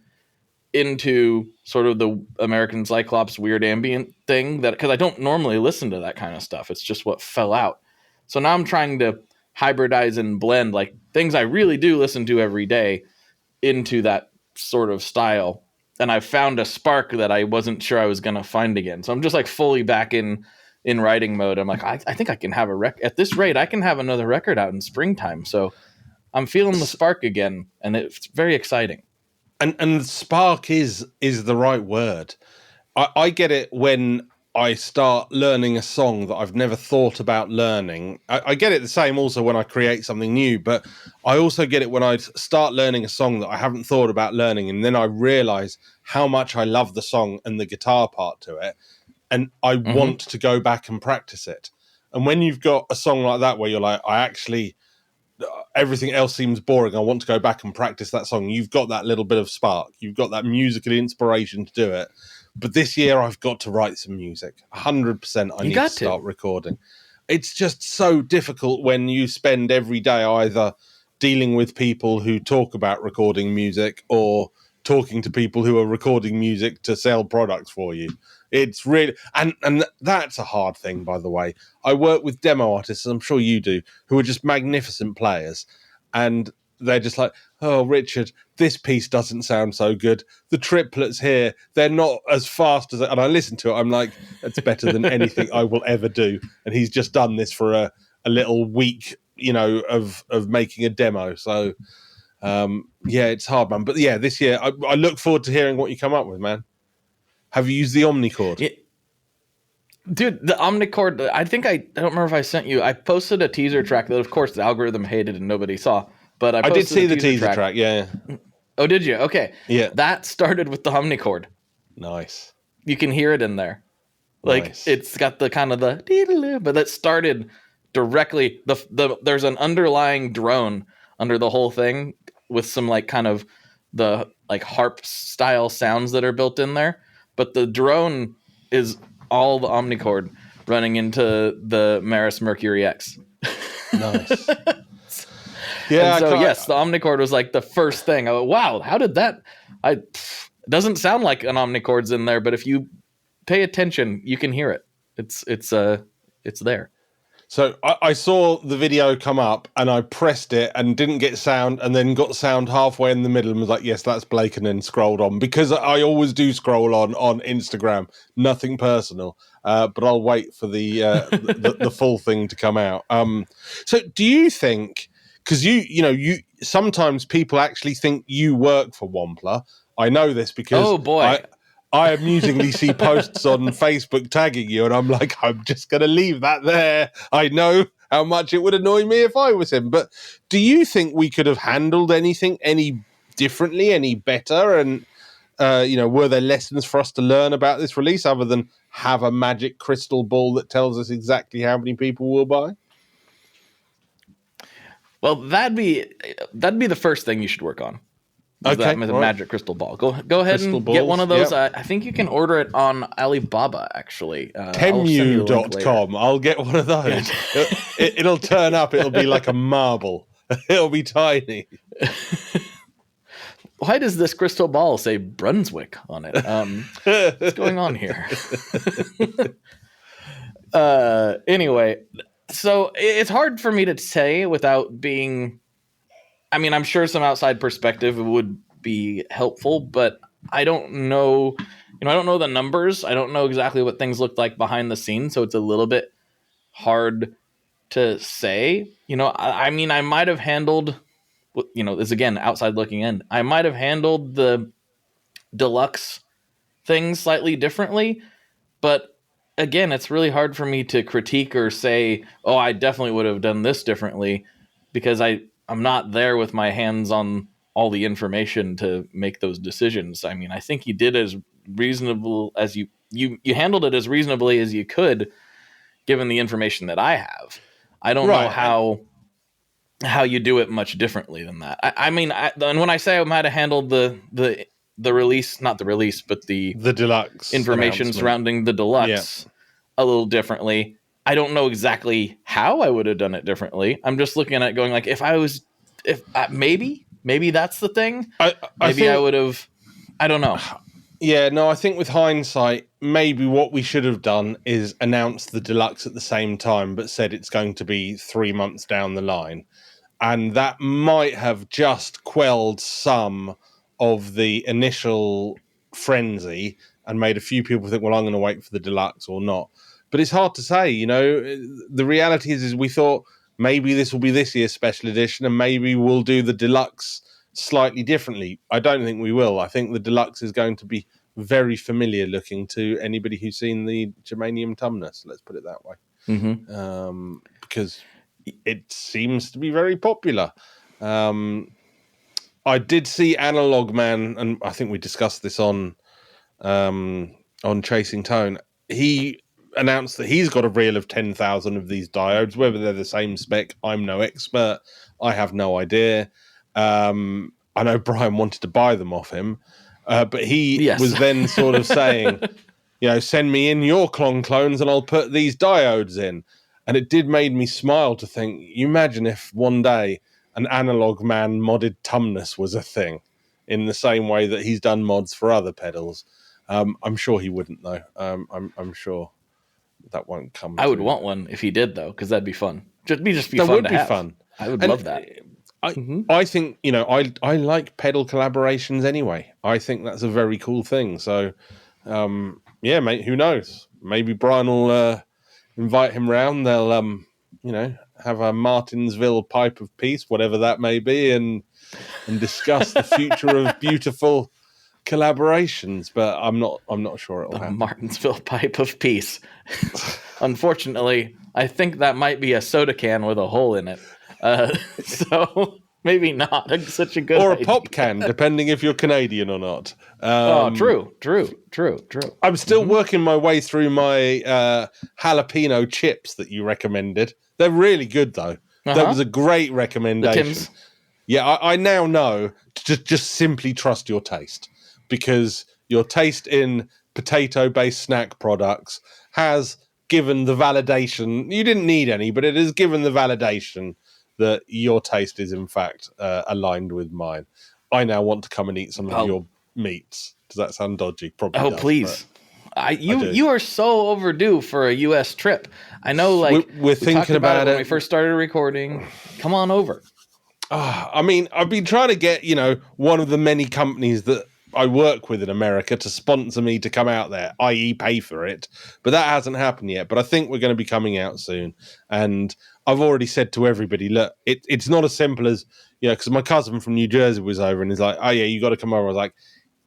into sort of the American Cyclops weird ambient thing, that because I don't normally listen to that kind of stuff. It's just what fell out. So now I'm trying to hybridize and blend like things I really do listen to every day into that sort of style. And I found a spark that I wasn't sure I was going to find again. So I'm just like fully back in writing mode. I'm like, I think I can have at this rate, I can have another record out in springtime. So I'm feeling the spark again, and it's very exciting. And spark is the right word. I get it when I start learning a song that I've never thought about learning. I get it the same also when I create something new, but I also get it when I start learning a song that I haven't thought about learning, and then I realize how much I love the song and the guitar part to it. and I want to go back and practice it. And when you've got a song like that where you're like, I actually, everything else seems boring, I want to go back and practice that song, you've got that little bit of spark, you've got that musical inspiration to do it. But this year I've got to write some music. 100% I need to start recording. It's just so difficult when you spend every day either dealing with people who talk about recording music or talking to people who are recording music to sell products for you. It's really, and that's a hard thing, by the way. I work with demo artists, I'm sure you do, who are just magnificent players. And they're just like, oh, Richard, this piece doesn't sound so good. The triplets here, they're not as fast as... And I listen to it, I'm like, that's better than anything I will ever do. And he's just done this for a little week, you know, of making a demo. So, yeah, it's hard, man. But yeah, this year, I look forward to hearing what you come up with, man. Have you used the Omnichord? Yeah. Dude, the Omnichord, I don't remember if I sent you, I posted a teaser track that, of course, the algorithm hated and nobody saw. But I did see the teaser track, yeah. Oh, did you? Okay. Yeah. That started with the Omnichord. Nice. You can hear it in there. Like, nice. It's got the kind of the... But that started directly... There's an underlying drone under the whole thing with some, like, kind of the, like, harp-style sounds that are built in there. But the drone is all the Omnichord running into the Maris Mercury X. Nice. Yeah. And so yes, the Omnichord was like the first thing. I went, wow, how did that? It doesn't sound like an Omnichord's in there, but if you pay attention, you can hear it. It's there. So I saw the video come up and I pressed it and didn't get sound, and then got sound halfway in the middle and was like, yes, that's Blake, and then scrolled on, because I always do scroll on Instagram, nothing personal, but I'll wait for the full thing to come out. So do you think, because you sometimes people actually think you work for Wampler. I know this because I amusingly see posts on Facebook tagging you, and I'm like, I'm just going to leave that there. I know how much it would annoy me if I was him. But do you think we could have handled anything any differently, any better? And, were there lessons for us to learn about this release other than have a magic crystal ball that tells us exactly how many people will buy? Well, that'd be the first thing you should work on. Okay, magic crystal ball. Go ahead crystal and balls, get one of those. yep. I think you can order it on Alibaba, actually. Temu.com. I'll get one of those. It'll turn up. It'll be like a marble. It'll be tiny. Why does this crystal ball say Brunswick on it? What's going on here? Anyway, so it's hard for me to say without being... I mean, I'm sure some outside perspective would be helpful, but I don't know. I don't know the numbers. I don't know exactly what things look like behind the scenes, so it's a little bit hard to say. I mean, I might have handled, this again, outside looking in. I might have handled the deluxe things slightly differently, but again, it's really hard for me to critique or say, oh, I definitely would have done this differently, because I'm not there with my hands on all the information to make those decisions. I mean, I think you did as reasonable as you handled it as reasonably as you could, given the information that I have. I don't know how you do it much differently than that. And when I say I might have handled the release, not the release, but the deluxe information surrounding the deluxe a little differently, I don't know exactly how I would have done it differently. I'm just looking at it going like, maybe that's the thing. I would have, I don't know. Yeah, no, I think with hindsight, maybe what we should have done is announce the deluxe at the same time, but said it's going to be 3 months down the line. And that might have just quelled some of the initial frenzy and made a few people think, well, I'm going to wait for the deluxe or not. But it's hard to say, the reality is we thought maybe this will be this year's special edition and maybe we'll do the deluxe slightly differently. I don't think we will. I think the deluxe is going to be very familiar looking to anybody who's seen the Germanium Tumnus, let's put it that way. Mm-hmm. Because it seems to be very popular. I did see Analog Man, and I think we discussed this on Chasing Tone. he announced that he's got a reel of 10,000 of these diodes. Whether they're the same spec, I'm no expert. I have no idea. I know Brian wanted to buy them off him, but he was then sort of saying, send me in your Klon clones and I'll put these diodes in. And it did made me smile to think, you imagine if one day an analog man modded Tumnus was a thing in the same way that he's done mods for other pedals. I'm sure he wouldn't, though. I'm sure that won't come. I would want one if he did, though, because that'd be fun. That fun would to be have. Fun. I would love that. I think, I like pedal collaborations anyway. I think that's a very cool thing. So, mate, who knows? Maybe Brian will invite him round. They'll, have a Martinsville pipe of peace, whatever that may be, and discuss the future of beautiful collaborations. But I'm not sure it'll happen. Martinsville pipe of peace. Unfortunately, I think that might be a soda can with a hole in it. So maybe not such a good or idea. A pop can, depending if you're Canadian or not. True. I'm still working my way through my jalapeno chips that you recommended. They're really good, though. That was a great recommendation. Yeah, I now know to just simply trust your taste, because your taste in potato-based snack products has given the validation. You didn't need any, but it has given the validation that your taste is, in fact, aligned with mine. I now want to come and eat some of your meats. Does that sound dodgy? Probably does, please. You are so overdue for a U.S. trip. I know, we're thinking about it when we first started recording. Come on over. I mean, I've been trying to get, one of the many companies that I work with in America to sponsor me to come out there, i.e. pay for it. But that hasn't happened yet. But I think we're going to be coming out soon. And I've already said to everybody, look, it's not as simple as, because my cousin from New Jersey was over and he's like, oh, yeah, you got to come over. I was like,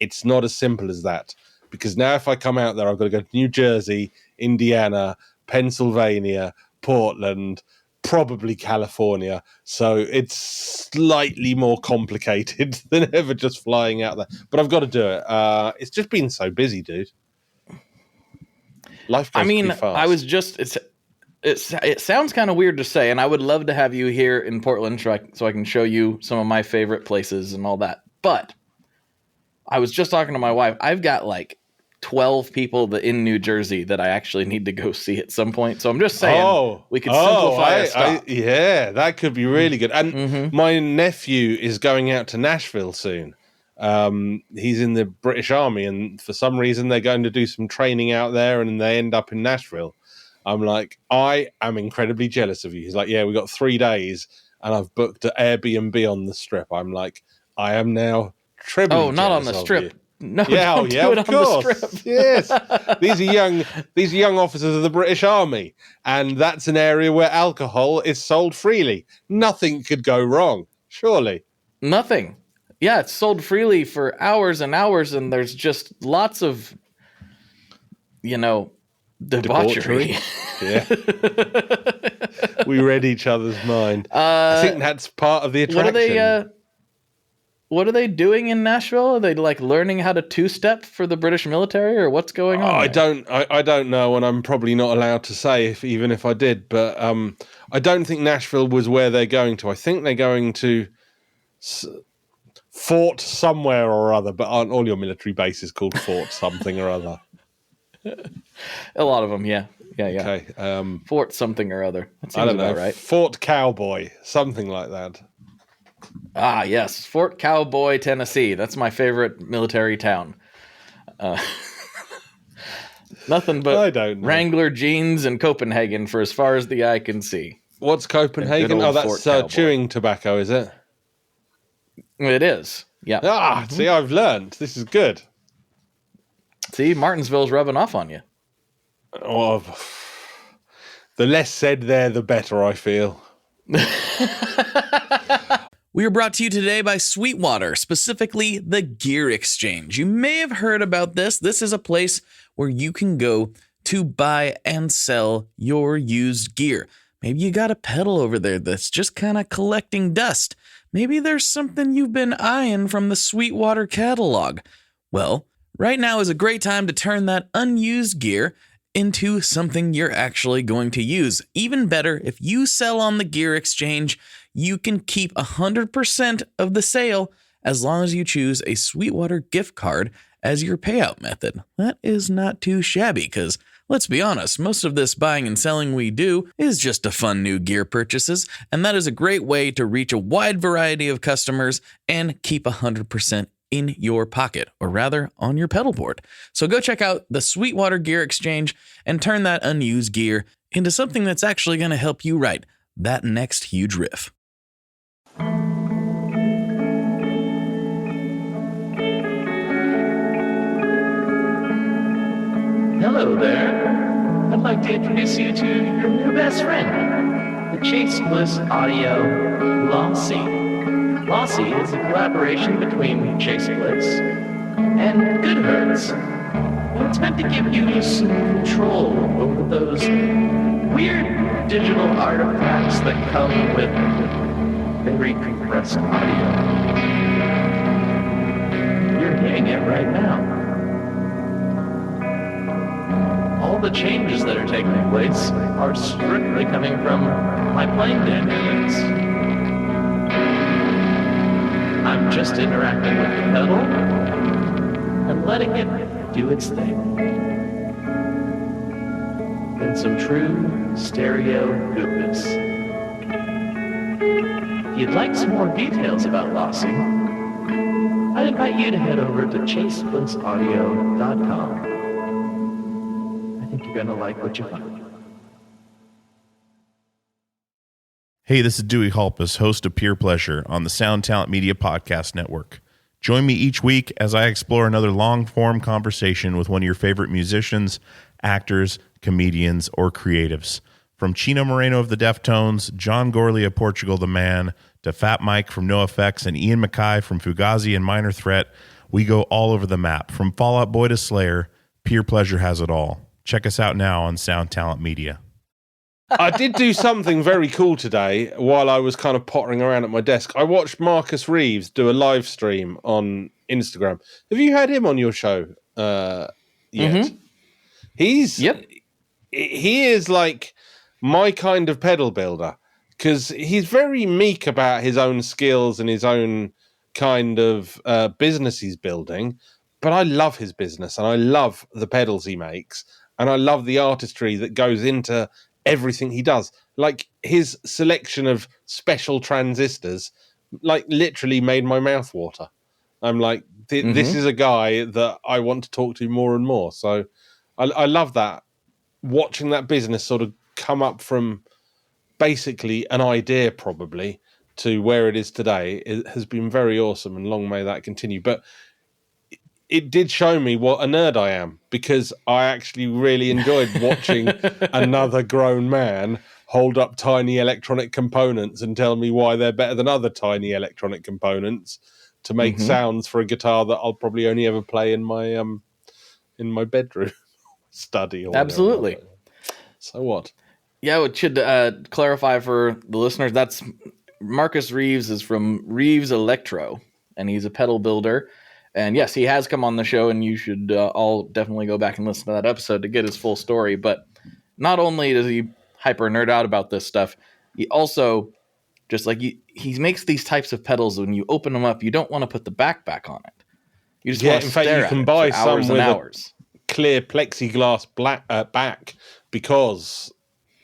it's not as simple as that. Because now if I come out there, I've got to go to New Jersey, Indiana, Pennsylvania, Portland, probably California. So it's slightly more complicated than ever just flying out there. But I've got to do it. It's just been so busy, dude. Life goes pretty fast. I was just... It sounds kind of weird to say, and I would love to have you here in Portland so I can show you some of my favorite places and all that. But I was just talking to my wife. I've got 12 people in New Jersey that I actually need to go see at some point. So I'm just saying we could simplify a stop. Yeah, that could be really good. And my nephew is going out to Nashville soon. He's in the British Army, and for some reason they're going to do some training out there, and they end up in Nashville. I'm like, I am incredibly jealous of you. He's like, yeah, we got 3 days, and I've booked an Airbnb on the Strip. I'm like, I am now trebly jealous. Oh, not on the Strip. You. No, don't do it of on course. The Strip. Yes, these are young officers of the British Army, and that's an area where alcohol is sold freely. Nothing could go wrong, surely. Nothing. Yeah, it's sold freely for hours and hours, and there's just lots of, debauchery. Yeah. We read each other's mind. I think that's part of the attraction. What are they doing in Nashville? Are they learning how to two-step for the British military, or what's going on? I don't know, and I'm probably not allowed to say even if I did. But I don't think Nashville was where they're going to. I think they're going to Fort somewhere or other. But aren't all your military bases called Fort something or other? A lot of them, yeah. Okay. Fort something or other. That seems I don't know. about right. Fort Cowboy, something like that. Ah, yes. Fort Cowboy, Tennessee. That's my favorite military town. Nothing but Wrangler jeans and Copenhagen for as far as the eye can see. What's Copenhagen? Oh, that's chewing tobacco, is it? It is, yeah. See, I've learned. This is good. See, Martinsville's rubbing off on you. Oh, the less said there, the better, I feel. We are brought to you today by Sweetwater, specifically the Gear Exchange. You may have heard about this. This is a place where you can go to buy and sell your used gear. Maybe you got a pedal over there that's just kind of collecting dust. Maybe there's something you've been eyeing from the Sweetwater catalog. Well, right now is a great time to turn that unused gear into something you're actually going to use. Even better, if you sell on the gear exchange, you can keep 100% of the sale as long as you choose a Sweetwater gift card as your payout method. That is not too shabby because, let's be honest, most of this buying and selling we do is just to fund new gear purchases, and that is a great way to reach a wide variety of customers and keep 100% in your pocket, or rather on your pedal board. So go check out the Sweetwater Gear Exchange and turn that unused gear into something that's actually going to help you write that next huge riff. Hello there. I'd like to introduce you to your new best friend, the Chase Bliss Audio Lossy. Lossy is a collaboration between Chase Bliss and Goodhertz. And it's meant to give you some control over those weird digital artifacts that come with very compressed audio. You're hearing it right now. All the changes that are taking place are strictly coming from my playing dynamics. I'm just interacting with the pedal and letting it do its thing. In some true stereo goodness. If you'd like some more details about Lossy, I'd invite you to head over to chaseblinssaudio.com. I think you're going to like what you find. Hey, this is Dewey Halpus, host of Peer Pleasure on the Sound Talent Media Podcast Network. Join me each week as I explore another long-form conversation with one of your favorite musicians, actors, comedians, or creatives. From Chino Moreno of the Deftones, John Gorley of Portugal the Man, to Fat Mike from NoFX and Ian MacKaye from Fugazi and Minor Threat, we go all over the map. From Fall Out Boy to Slayer, Peer Pleasure has it all. Check us out now on Sound Talent Media. I did do something very cool today while I was kind of pottering around at my desk. I watched Marcus Reeves do a live stream on Instagram. Have you had him on your show yet? Mm-hmm. He is like my kind of pedal builder because he's very meek about his own skills and his own kind of business he's building. But I love his business and I love the pedals he makes and I love the artistry that goes into everything he does. Like his selection of special transistors like literally made my mouth water. I'm like, this is a guy that I want to talk to more and more. So I love that. Watching that business sort of come up from basically an idea probably to where it is today, it has been very awesome and long may that continue. But it did show me what a nerd I am because I actually really enjoyed watching another grown man hold up tiny electronic components and tell me why they're better than other tiny electronic components to make sounds for a guitar that I'll probably only ever play in my bedroom study. Or Absolutely. whatever. So what? Yeah, it should clarify for the listeners. That's Marcus Reeves is from Reeves Electro, and he's a pedal builder. And yes, he has come on the show, and you should all definitely go back and listen to that episode to get his full story. But not only does he hyper nerd out about this stuff, he also, just like he makes these types of pedals. When you open them up, you don't want to put the back on it. You just want to stare at it. In fact, you can buy some with hours. Clear plexiglass black back because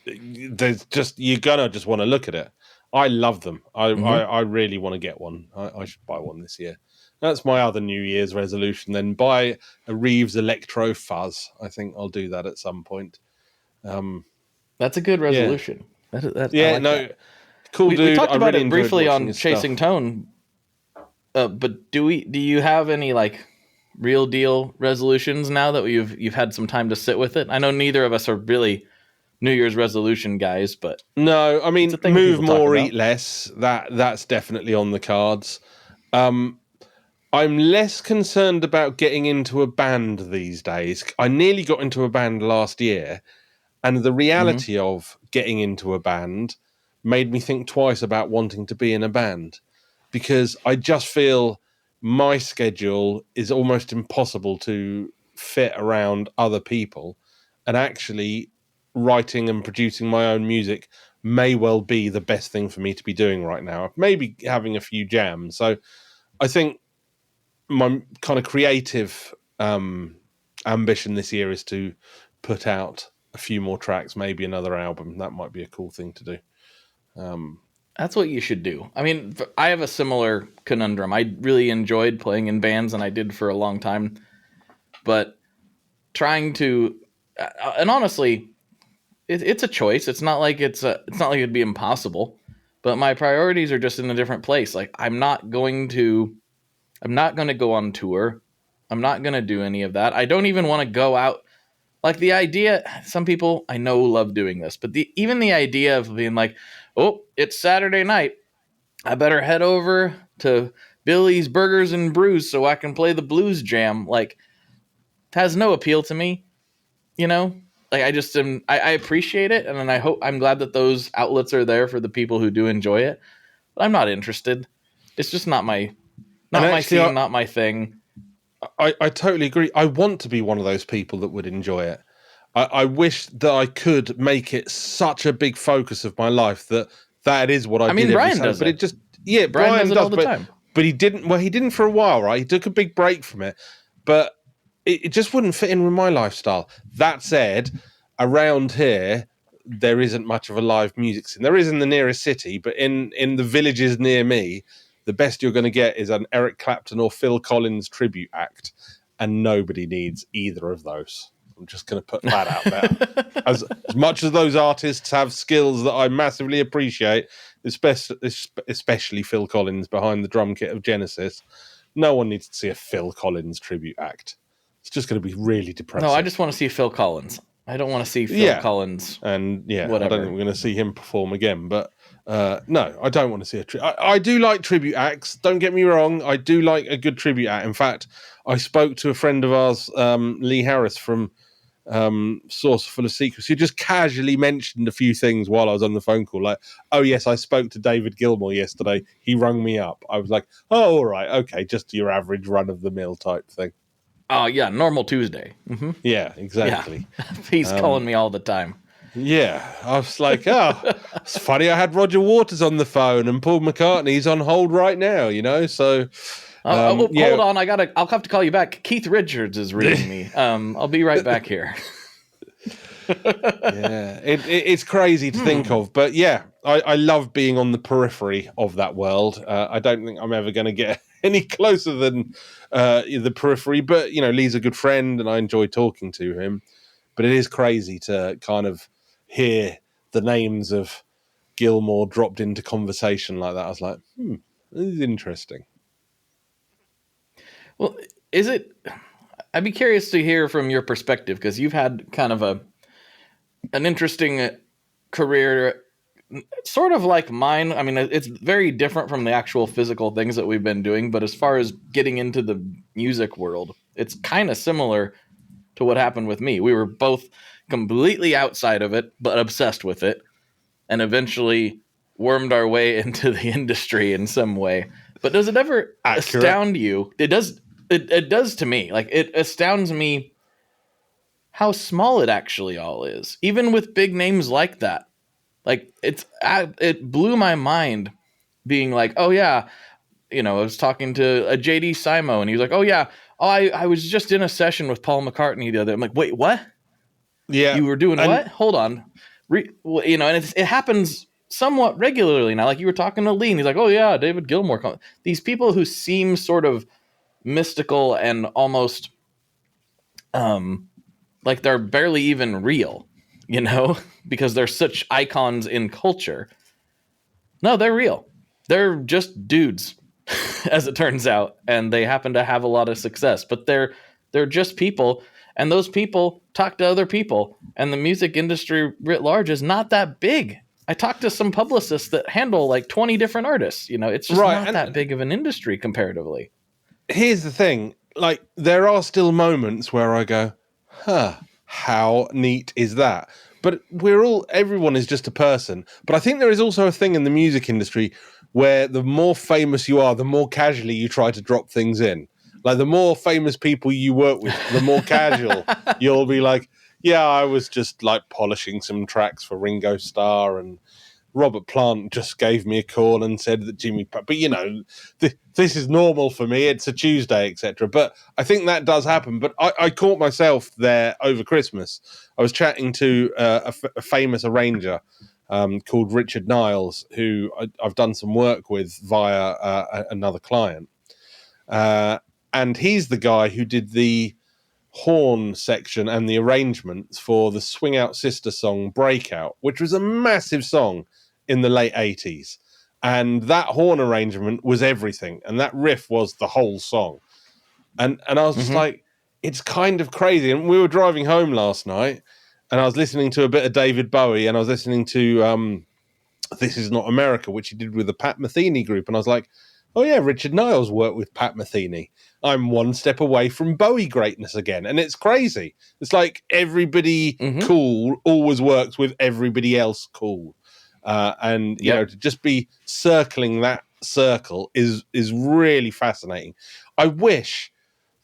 there's just you're gonna just want to look at it. I love them. I really want to get one. I should buy one this year. That's my other New Year's resolution. Then buy a Reeves Electro Fuzz. I think I'll do that at some point. That's a good resolution. Yeah, that. Cool dude. We talked about really it briefly on Chasing stuff. Tone. But do you have any like real deal resolutions now that you've had some time to sit with it? I know neither of us are really New Year's resolution guys, but no, I mean move more, eat less. That's definitely on the cards. I'm less concerned about getting into a band these days. I nearly got into a band last year, and the reality of getting into a band made me think twice about wanting to be in a band because I just feel my schedule is almost impossible to fit around other people. and actually writing and producing my own music may well be the best thing for me to be doing right now. Maybe having a few jams. So I think my kind of creative ambition this year is to put out a few more tracks, maybe another album. That might be a cool thing to do. That's what you should do. I mean, I have a similar conundrum. I really enjoyed playing in bands, and I did for a long time. But trying to, and honestly, it's a choice. It's not like it's not like it'd be impossible. But my priorities are just in a different place. Like I'm not going to go on tour. I'm not going to do any of that. I don't even want to go out. Like the idea, some people I know love doing this, but even the idea of being like, oh, it's Saturday night, I better head over to Billy's Burgers and Brews so I can play the blues jam. Like, it has no appeal to me, you know? Like, I just am, I appreciate it, and then I'm glad that those outlets are there for the people who do enjoy it, but I'm not interested. It's just not my scene, not my thing. I totally agree. I want to be one of those people that would enjoy it. I wish that I could make it such a big focus of my life that is what I did. Brian does but it. it just Brian does it all the time. But he didn't. Well, he didn't for a while, right? He took a big break from it, but it just wouldn't fit in with my lifestyle. That said, around here there isn't much of a live music scene. There is in the nearest city, but in the villages near me, the best you're going to get is an Eric Clapton or Phil Collins tribute act, and nobody needs either of those. I'm just going to put that out there. As much as those artists have skills that I massively appreciate, especially Phil Collins behind the drum kit of Genesis, no one needs to see a Phil Collins tribute act. It's just going to be really depressing. No, I just want to see Phil Collins. I don't want to see Phil Collins. And whatever. I don't think we're going to see him perform again. But no, I don't want to see I do like tribute acts. Don't get me wrong. I do like a good tribute act. In fact, I spoke to a friend of ours, Lee Harris from Source Full of Secrets, who just casually mentioned a few things while I was on the phone call. Like, oh, yes, I spoke to David Gilmour yesterday. He rung me up. I was like, oh, all right. Okay. Just your average run-of-the-mill type thing. Oh, yeah. Normal Tuesday. Mm-hmm. Yeah, exactly. Yeah. He's calling me all the time. Yeah, I was like, it's funny. I had Roger Waters on the phone and Paul McCartney's on hold right now, you know. So, hold on, I'll have to call you back. Keith Richards is ringing me. I'll be right back here. Yeah, it's crazy to think of, but yeah, I love being on the periphery of that world. I don't think I'm ever going to get any closer than the periphery, but you know, Lee's a good friend, and I enjoy talking to him. But it is crazy to kind of hear the names of Gilmour dropped into conversation like that. I was like, this is interesting. Well, I'd be curious to hear from your perspective, because you've had kind of an interesting career, sort of like mine. I mean, it's very different from the actual physical things that we've been doing, but as far as getting into the music world, it's kind of similar to what happened with me. We were both completely outside of it, but obsessed with it, and eventually wormed our way into the industry in some way. But does it ever astound you? It does. It does to me. Like, it astounds me how small it actually all is, even with big names like that. Like, it blew my mind being like, oh yeah, you know, I was talking to a JD Simo, and he was like, oh yeah, I was just in a session with Paul McCartney the other. I'm like, wait, what? Yeah, you were doing what? Hold on, you know, and it happens somewhat regularly now. Like, you were talking to Lee, and he's like, oh yeah, David Gilmour. These people who seem sort of mystical and almost like they're barely even real, you know, because they're such icons in culture. No, they're real. They're just dudes, as it turns out, and they happen to have a lot of success, but they're just people, and those people talk to other people, and the music industry writ large is not that big. I talked to some publicists that handle like 20 different artists. You know, it's just not that big of an industry comparatively. Here's the thing. Like, there are still moments where I go, how neat is that? But everyone is just a person. But I think there is also a thing in the music industry where the more famous you are, the more casually you try to drop things in. Like, the more famous people you work with, the more casual you'll be like, Yeah, I was just like polishing some tracks for Ringo Starr, and Robert Plant just gave me a call and said that but you know, this is normal for me. It's a Tuesday, etc. But I think that does happen. But I caught myself there over Christmas. I was chatting to a famous arranger called Richard Niles, who I've done some work with via another client. And he's the guy who did the horn section and the arrangements for the Swing Out Sister song Breakout, which was a massive song in the late 80s. And that horn arrangement was everything. And that riff was the whole song. And I was just like, it's kind of crazy. And we were driving home last night and I was listening to a bit of David Bowie, and I was listening to This Is Not America, which he did with the Pat Metheny group. And I was like, oh yeah, Richard Niles worked with Pat Metheny. I'm one step away from Bowie greatness again. And it's crazy. It's like everybody cool always works with everybody else cool. And, you know, to just be circling that circle is really fascinating. I wish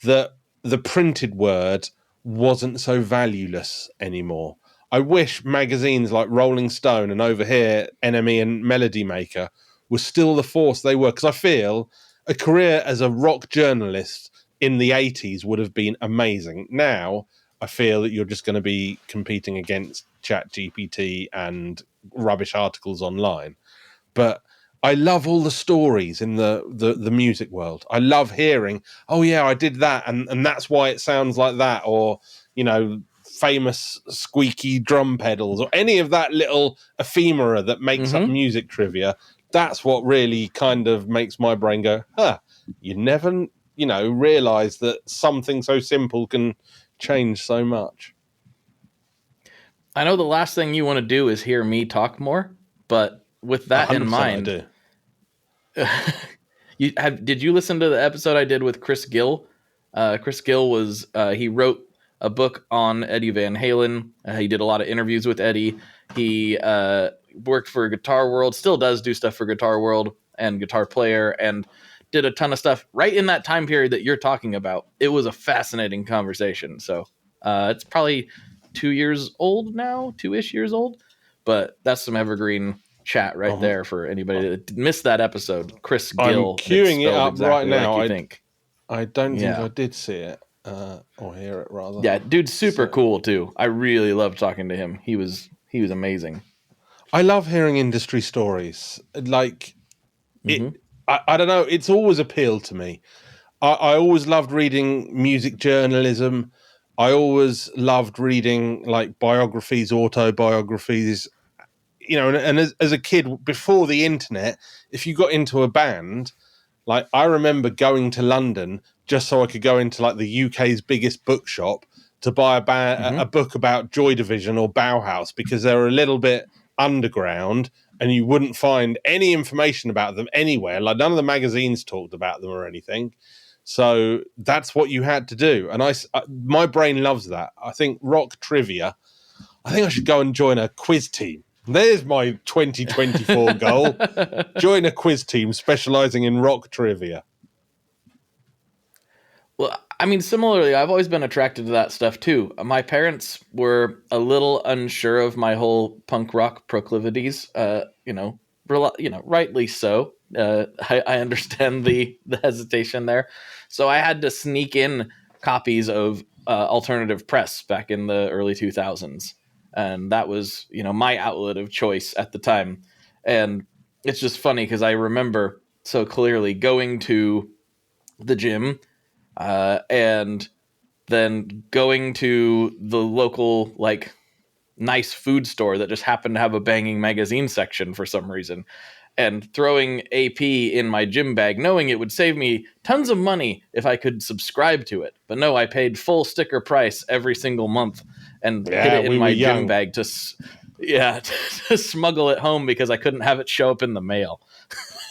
that the printed word wasn't so valueless anymore. I wish magazines like Rolling Stone and over here, NME and Melody Maker were still the force they were. Because I feel a career as a rock journalist in the 80s would have been amazing. Now, I feel that you're just going to be competing against ChatGPT and rubbish articles online. But I love all the stories in the music world. I love hearing, oh yeah, I did that, and that's why it sounds like that, or, you know, famous squeaky drum pedals, or any of that little ephemera that makes up music trivia. That's what really kind of makes my brain go, you never, you know, realize that something so simple can change so much. I know the last thing you want to do is hear me talk more, but with that in mind, did you listen to the episode I did with Chris Gill? Chris Gill was, he wrote a book on Eddie Van Halen. He did a lot of interviews with Eddie. He worked for Guitar World, still does do stuff for Guitar World and Guitar Player, and did a ton of stuff right in that time period that you're talking about. It was a fascinating conversation. So it's probably 2 years old now, 2-ish years old, but that's some evergreen chat right there for anybody that missed that episode. Chris Gill. I'm queuing it up exactly right now. I don't think I did see it or hear it rather. Yeah, dude's super cool too. I really loved talking to him. He was amazing. I love hearing industry stories. Like I don't know. It's always appealed to me. I always loved reading music journalism. I always loved reading like biographies, autobiographies, you know, and as a kid before the internet, if you got into a band, like I remember going to London just so I could go into like the UK's biggest bookshop to buy a book about Joy Division or Bauhaus, because they're a little bit underground and you wouldn't find any information about them anywhere. Like none of the magazines talked about them or anything. So that's what you had to do. And my brain loves that. I think rock trivia, I think I should go and join a quiz team. There's my 2024 goal. Join a quiz team specializing in rock trivia. Well, I mean, similarly, I've always been attracted to that stuff too. My parents were a little unsure of my whole punk rock proclivities, rightly so. I understand the hesitation there. So I had to sneak in copies of alternative press back in the early 2000s. And that was, my outlet of choice at the time. And it's just funny because I remember so clearly going to the gym and then going to the local, like, nice food store that just happened to have a banging magazine section for some reason, and throwing AP in my gym bag, knowing it would save me tons of money if I could subscribe to it. But no, I paid full sticker price every single month and hid it in my gym bag to smuggle it home because I couldn't have it show up in the mail.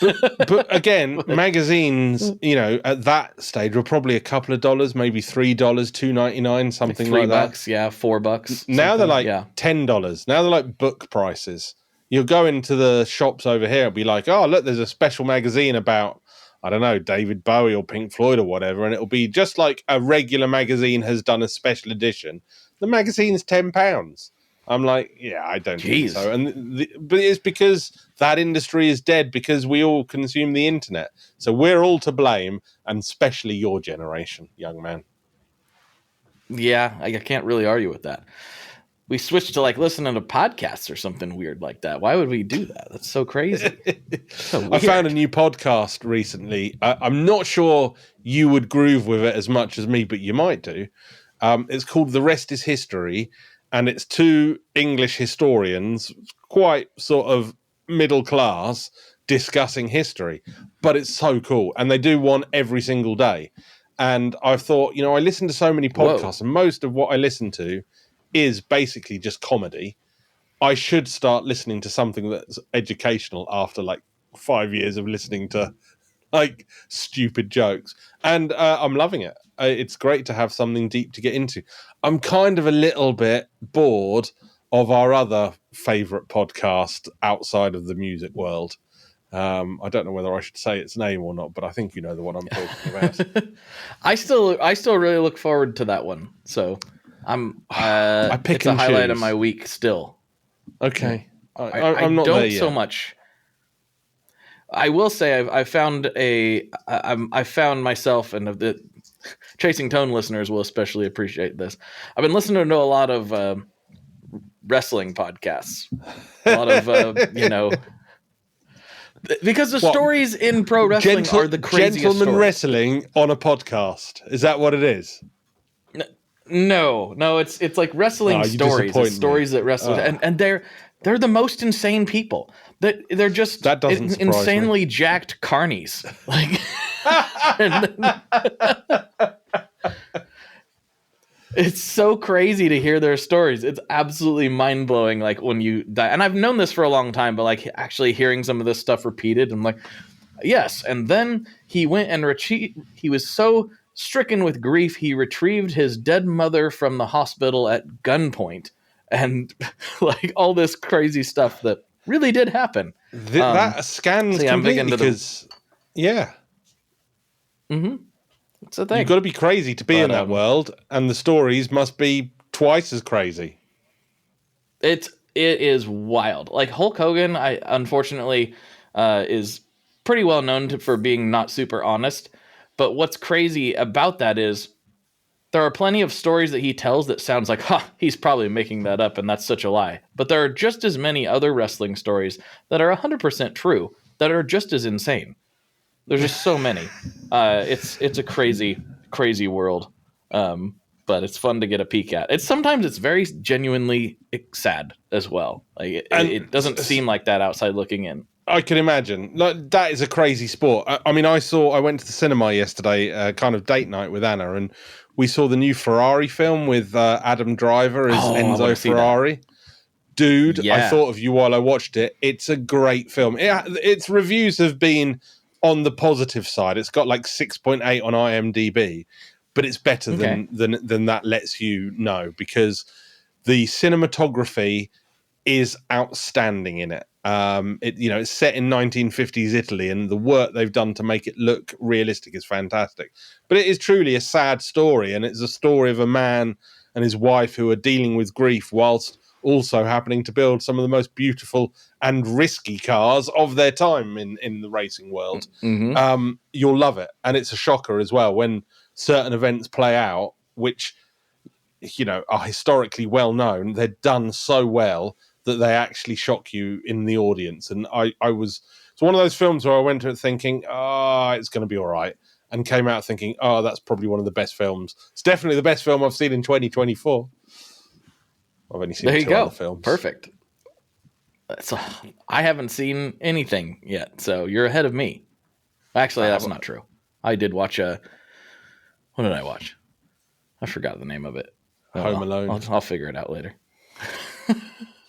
But again, magazines, at that stage were probably a couple of dollars, maybe $3, $2.99, something like that. $3, yeah, $4. Now they're like $10. Now they're like book prices. You'll go into the shops over here and be like, oh, look, there's a special magazine about, I don't know, David Bowie or Pink Floyd or whatever, and it'll be just like a regular magazine has done a special edition. The magazine's £10. I'm like, yeah, I don't think so. And but it's because that industry is dead because we all consume the internet. So we're all to blame, and especially your generation, young man. Yeah, I can't really argue with that. We switched to like listening to podcasts or something weird like that. Why would we do that? That's so crazy. So I found a new podcast recently. I'm not sure you would groove with it as much as me, but you might do. It's called The Rest is History, and it's two English historians, quite sort of middle class, discussing history. But it's so cool, and they do one every single day. And I thought, I listen to so many podcasts, and most of what I listen to is basically just comedy. I should start listening to something that's educational after like 5 years of listening to like stupid jokes. And I'm loving it. It's great to have something deep to get into. I'm kind of a little bit bored of our other favorite podcast outside of the music world. I don't know whether I should say its name or not, but I think you know the one I'm talking about. I still really look forward to that one. So I pick it's a highlight of my week still. Okay. I'm not there yet. So much. I will say I found myself, and the Chasing Tone listeners will especially appreciate this. I've been listening to a lot of wrestling podcasts. A lot of because the stories in pro wrestling are the craziest Gentleman stories. Wrestling on a podcast. Is that what it is? No, it's like wrestling stories. It's stories that wrestle, and they're the most insane people. They're just that doesn't insanely me. Jacked carnies. Like, it's so crazy to hear their stories. It's absolutely mind blowing. Like when you die, and I've known this for a long time, but like actually hearing some of this stuff repeated, I'm like, yes. And then he went and he was so stricken with grief, he retrieved his dead mother from the hospital at gunpoint, and like all this crazy stuff that really did happen. That scans completely because, yeah. Mm-hmm. It's a thing. You've got to be crazy to be in that world, and the stories must be twice as crazy. It is wild. Like Hulk Hogan, I unfortunately is pretty well known for being not super honest. But what's crazy about that is there are plenty of stories that he tells that sounds like, he's probably making that up and that's such a lie. But there are just as many other wrestling stories that are 100% true that are just as insane. There's just so many. It's a crazy, crazy world. But it's fun to get a peek at. Sometimes it's very genuinely sad as well. Like it doesn't seem like that outside looking in. I can imagine. Like, that is a crazy sport. I mean, I went to the cinema yesterday, kind of date night with Anna, and we saw the new Ferrari film with Adam Driver as Enzo Ferrari. Dude, yeah. I thought of you while I watched it. It's a great film. Its reviews have been on the positive side. It's got like 6.8 on IMDb, but it's better than that lets you know, because the cinematography is outstanding in it. It's set in 1950s Italy, and the work they've done to make it look realistic is fantastic. But it is truly a sad story, and it's a story of a man and his wife who are dealing with grief whilst also happening to build some of the most beautiful and risky cars of their time in the racing world. Mm-hmm. You'll love it. And it's a shocker as well when certain events play out, which, are historically well known. They're done so well that they actually shock you in the audience. And it's one of those films where I went to it thinking, it's going to be all right, and came out thinking, that's probably one of the best films. It's definitely the best film I've seen in 2024. I've only seen two other films. Perfect. So I haven't seen anything yet, so you're ahead of me. Actually, that's not true. I did watch what did I watch? I forgot the name of it. Home Alone. I'll figure it out later.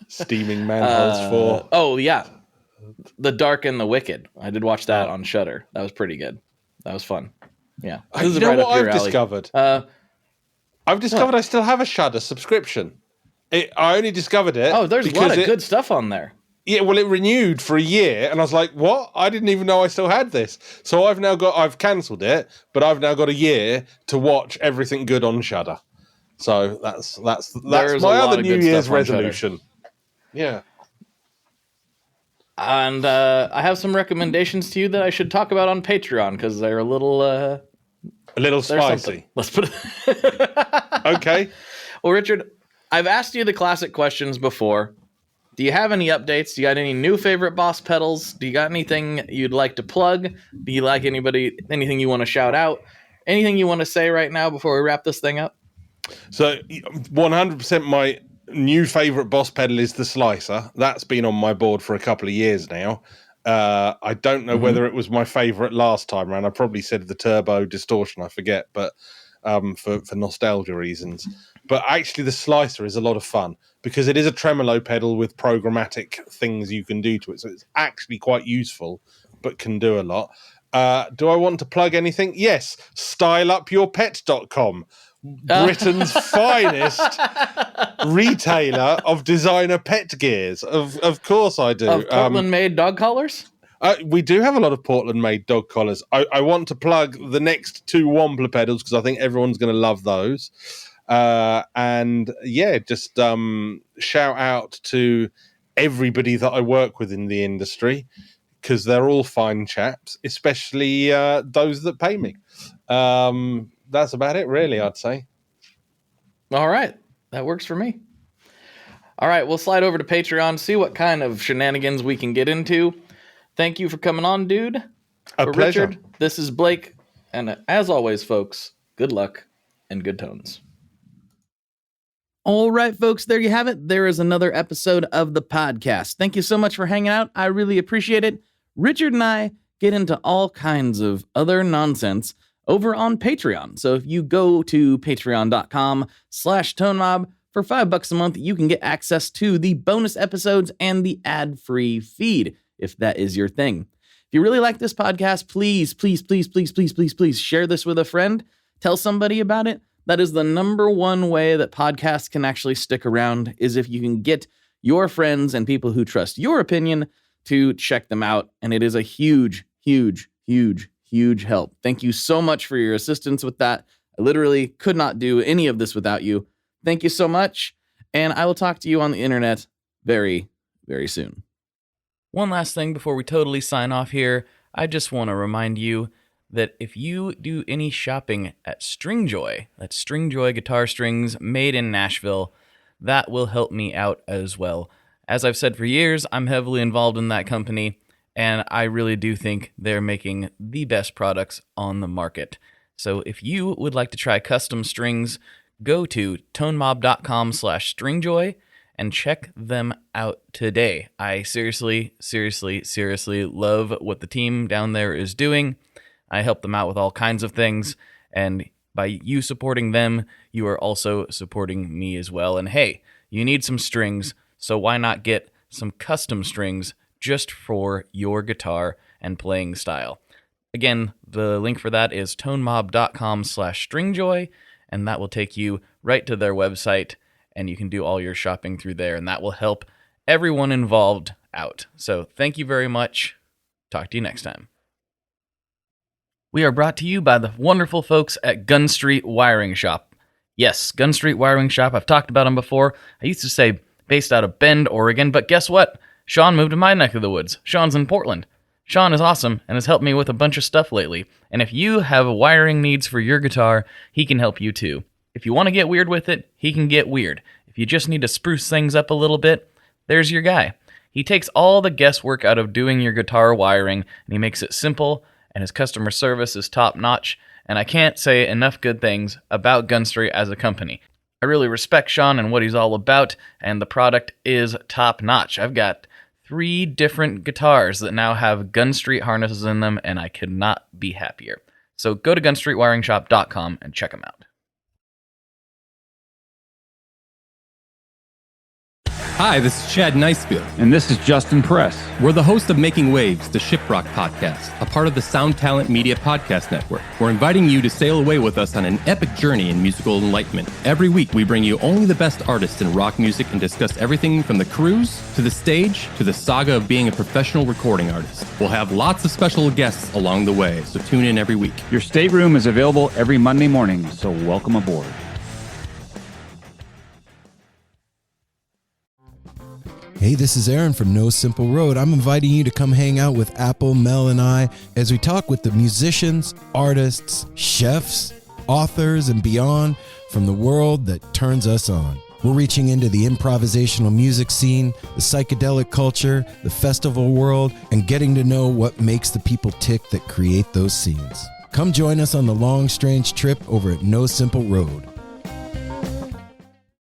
Steaming Manholes 4. Oh, yeah. The Dark and the Wicked. I did watch that on Shudder. That was pretty good. That was fun. Yeah. You know what I've discovered? I've discovered I still have a Shudder subscription. I only discovered it. Oh, there's a lot of good stuff on there. Yeah, well, it renewed for a year, and I was like, "What? I didn't even know I still had this." So I've cancelled it, but I've now got a year to watch everything good on Shudder. So that's There's a my lot other of New good Year's stuff on Shudder. resolution. Yeah. And I have some recommendations to you that I should talk about on Patreon because they're a little Spicy. Let's put it. Okay. Well, Richard, I've asked you the classic questions before. Do you have any updates? Do you got any new favorite Boss pedals? Do you got anything you'd like to plug? Do you like anything you want to shout out? Anything you want to say right now before we wrap this thing up? So 100% my new favorite Boss pedal is the Slicer. That's been on my board for a couple of years now. I don't know whether it was my favorite last time around. I probably said the Turbo Distortion, I forget, but for nostalgia reasons. But actually the Slicer is a lot of fun because it is a tremolo pedal with programmatic things you can do to it. So it's actually quite useful, but can do a lot. Do I want to plug anything? Yes. StyleUpYourPet.com. Britain's finest retailer of designer pet gears. Of course I do. Of Portland-made dog collars? We do have a lot of Portland-made dog collars. I want to plug the next 2 Wampler pedals because I think everyone's going to love those. And yeah, just shout out to everybody that I work with in the industry because they're all fine chaps, especially those that pay me. That's about it, really, I'd say. All right. That works for me. All right. We'll slide over to Patreon, see what kind of shenanigans we can get into. Thank you for coming on, dude. A pleasure. Richard, this is Blake. And as always, folks, good luck and good tones. All right, folks, there you have it. There is another episode of the podcast. Thank you so much for hanging out. I really appreciate it. Richard and I get into all kinds of other nonsense over on Patreon. So if you go to patreon.com/tonemob for $5 a month, you can get access to the bonus episodes and the ad-free feed, if that is your thing. If you really like this podcast, please share this with a friend. Tell somebody about it. That is the number one way that podcasts can actually stick around, is if you can get your friends and people who trust your opinion to check them out. And it is a huge help. Thank you so much for your assistance with that. I literally could not do any of this without you. Thank you so much. And I will talk to you on the internet very, very soon. One last thing before we totally sign off here. I just want to remind you that if you do any shopping at Stringjoy, that's Stringjoy guitar strings made in Nashville, that will help me out as well. As I've said for years, I'm heavily involved in that company, and I really do think they're making the best products on the market. So if you would like to try custom strings, go to tonemob.com/stringjoy and check them out today. I seriously love what the team down there is doing. I help them out with all kinds of things, and by you supporting them, you are also supporting me as well. And hey, you need some strings, so why not get some custom strings just for your guitar and playing style? Again, the link for that is tonemob.com/stringjoy, and that will take you right to their website, and you can do all your shopping through there, and that will help everyone involved out. So thank you very much. Talk to you next time. We are brought to you by the wonderful folks at Gun Street Wiring Shop. Yes, Gun Street Wiring Shop. I've talked about them before. I used to say based out of Bend, Oregon, but guess what? Sean moved to my neck of the woods. Sean's in Portland. Sean is awesome and has helped me with a bunch of stuff lately. And if you have wiring needs for your guitar, he can help you too. If you want to get weird with it, he can get weird. If you just need to spruce things up a little bit, there's your guy. He takes all the guesswork out of doing your guitar wiring, and he makes it simple, and his customer service is top-notch, and I can't say enough good things about Gun Street as a company. I really respect Sean and what he's all about, and the product is top-notch. I've got 3 different guitars that now have Gun Street harnesses in them, and I could not be happier. So go to gunstreetwiringshop.com and check them out. Hi, this is Chad Nicefield. And this is Justin Press. We're the host of Making Waves, the Shiprock podcast, a part of the Sound Talent Media Podcast Network. We're inviting you to sail away with us on an epic journey in musical enlightenment. Every week, we bring you only the best artists in rock music and discuss everything from the cruise, to the stage, to the saga of being a professional recording artist. We'll have lots of special guests along the way, so tune in every week. Your stateroom is available every Monday morning, so welcome aboard. Hey, this is Aaron from No Simple Road. I'm inviting you to come hang out with Apple, Mel, and I as we talk with the musicians, artists, chefs, authors, and beyond from the world that turns us on. We're reaching into the improvisational music scene, the psychedelic culture, the festival world, and getting to know what makes the people tick that create those scenes. Come join us on the long, strange trip over at No Simple Road.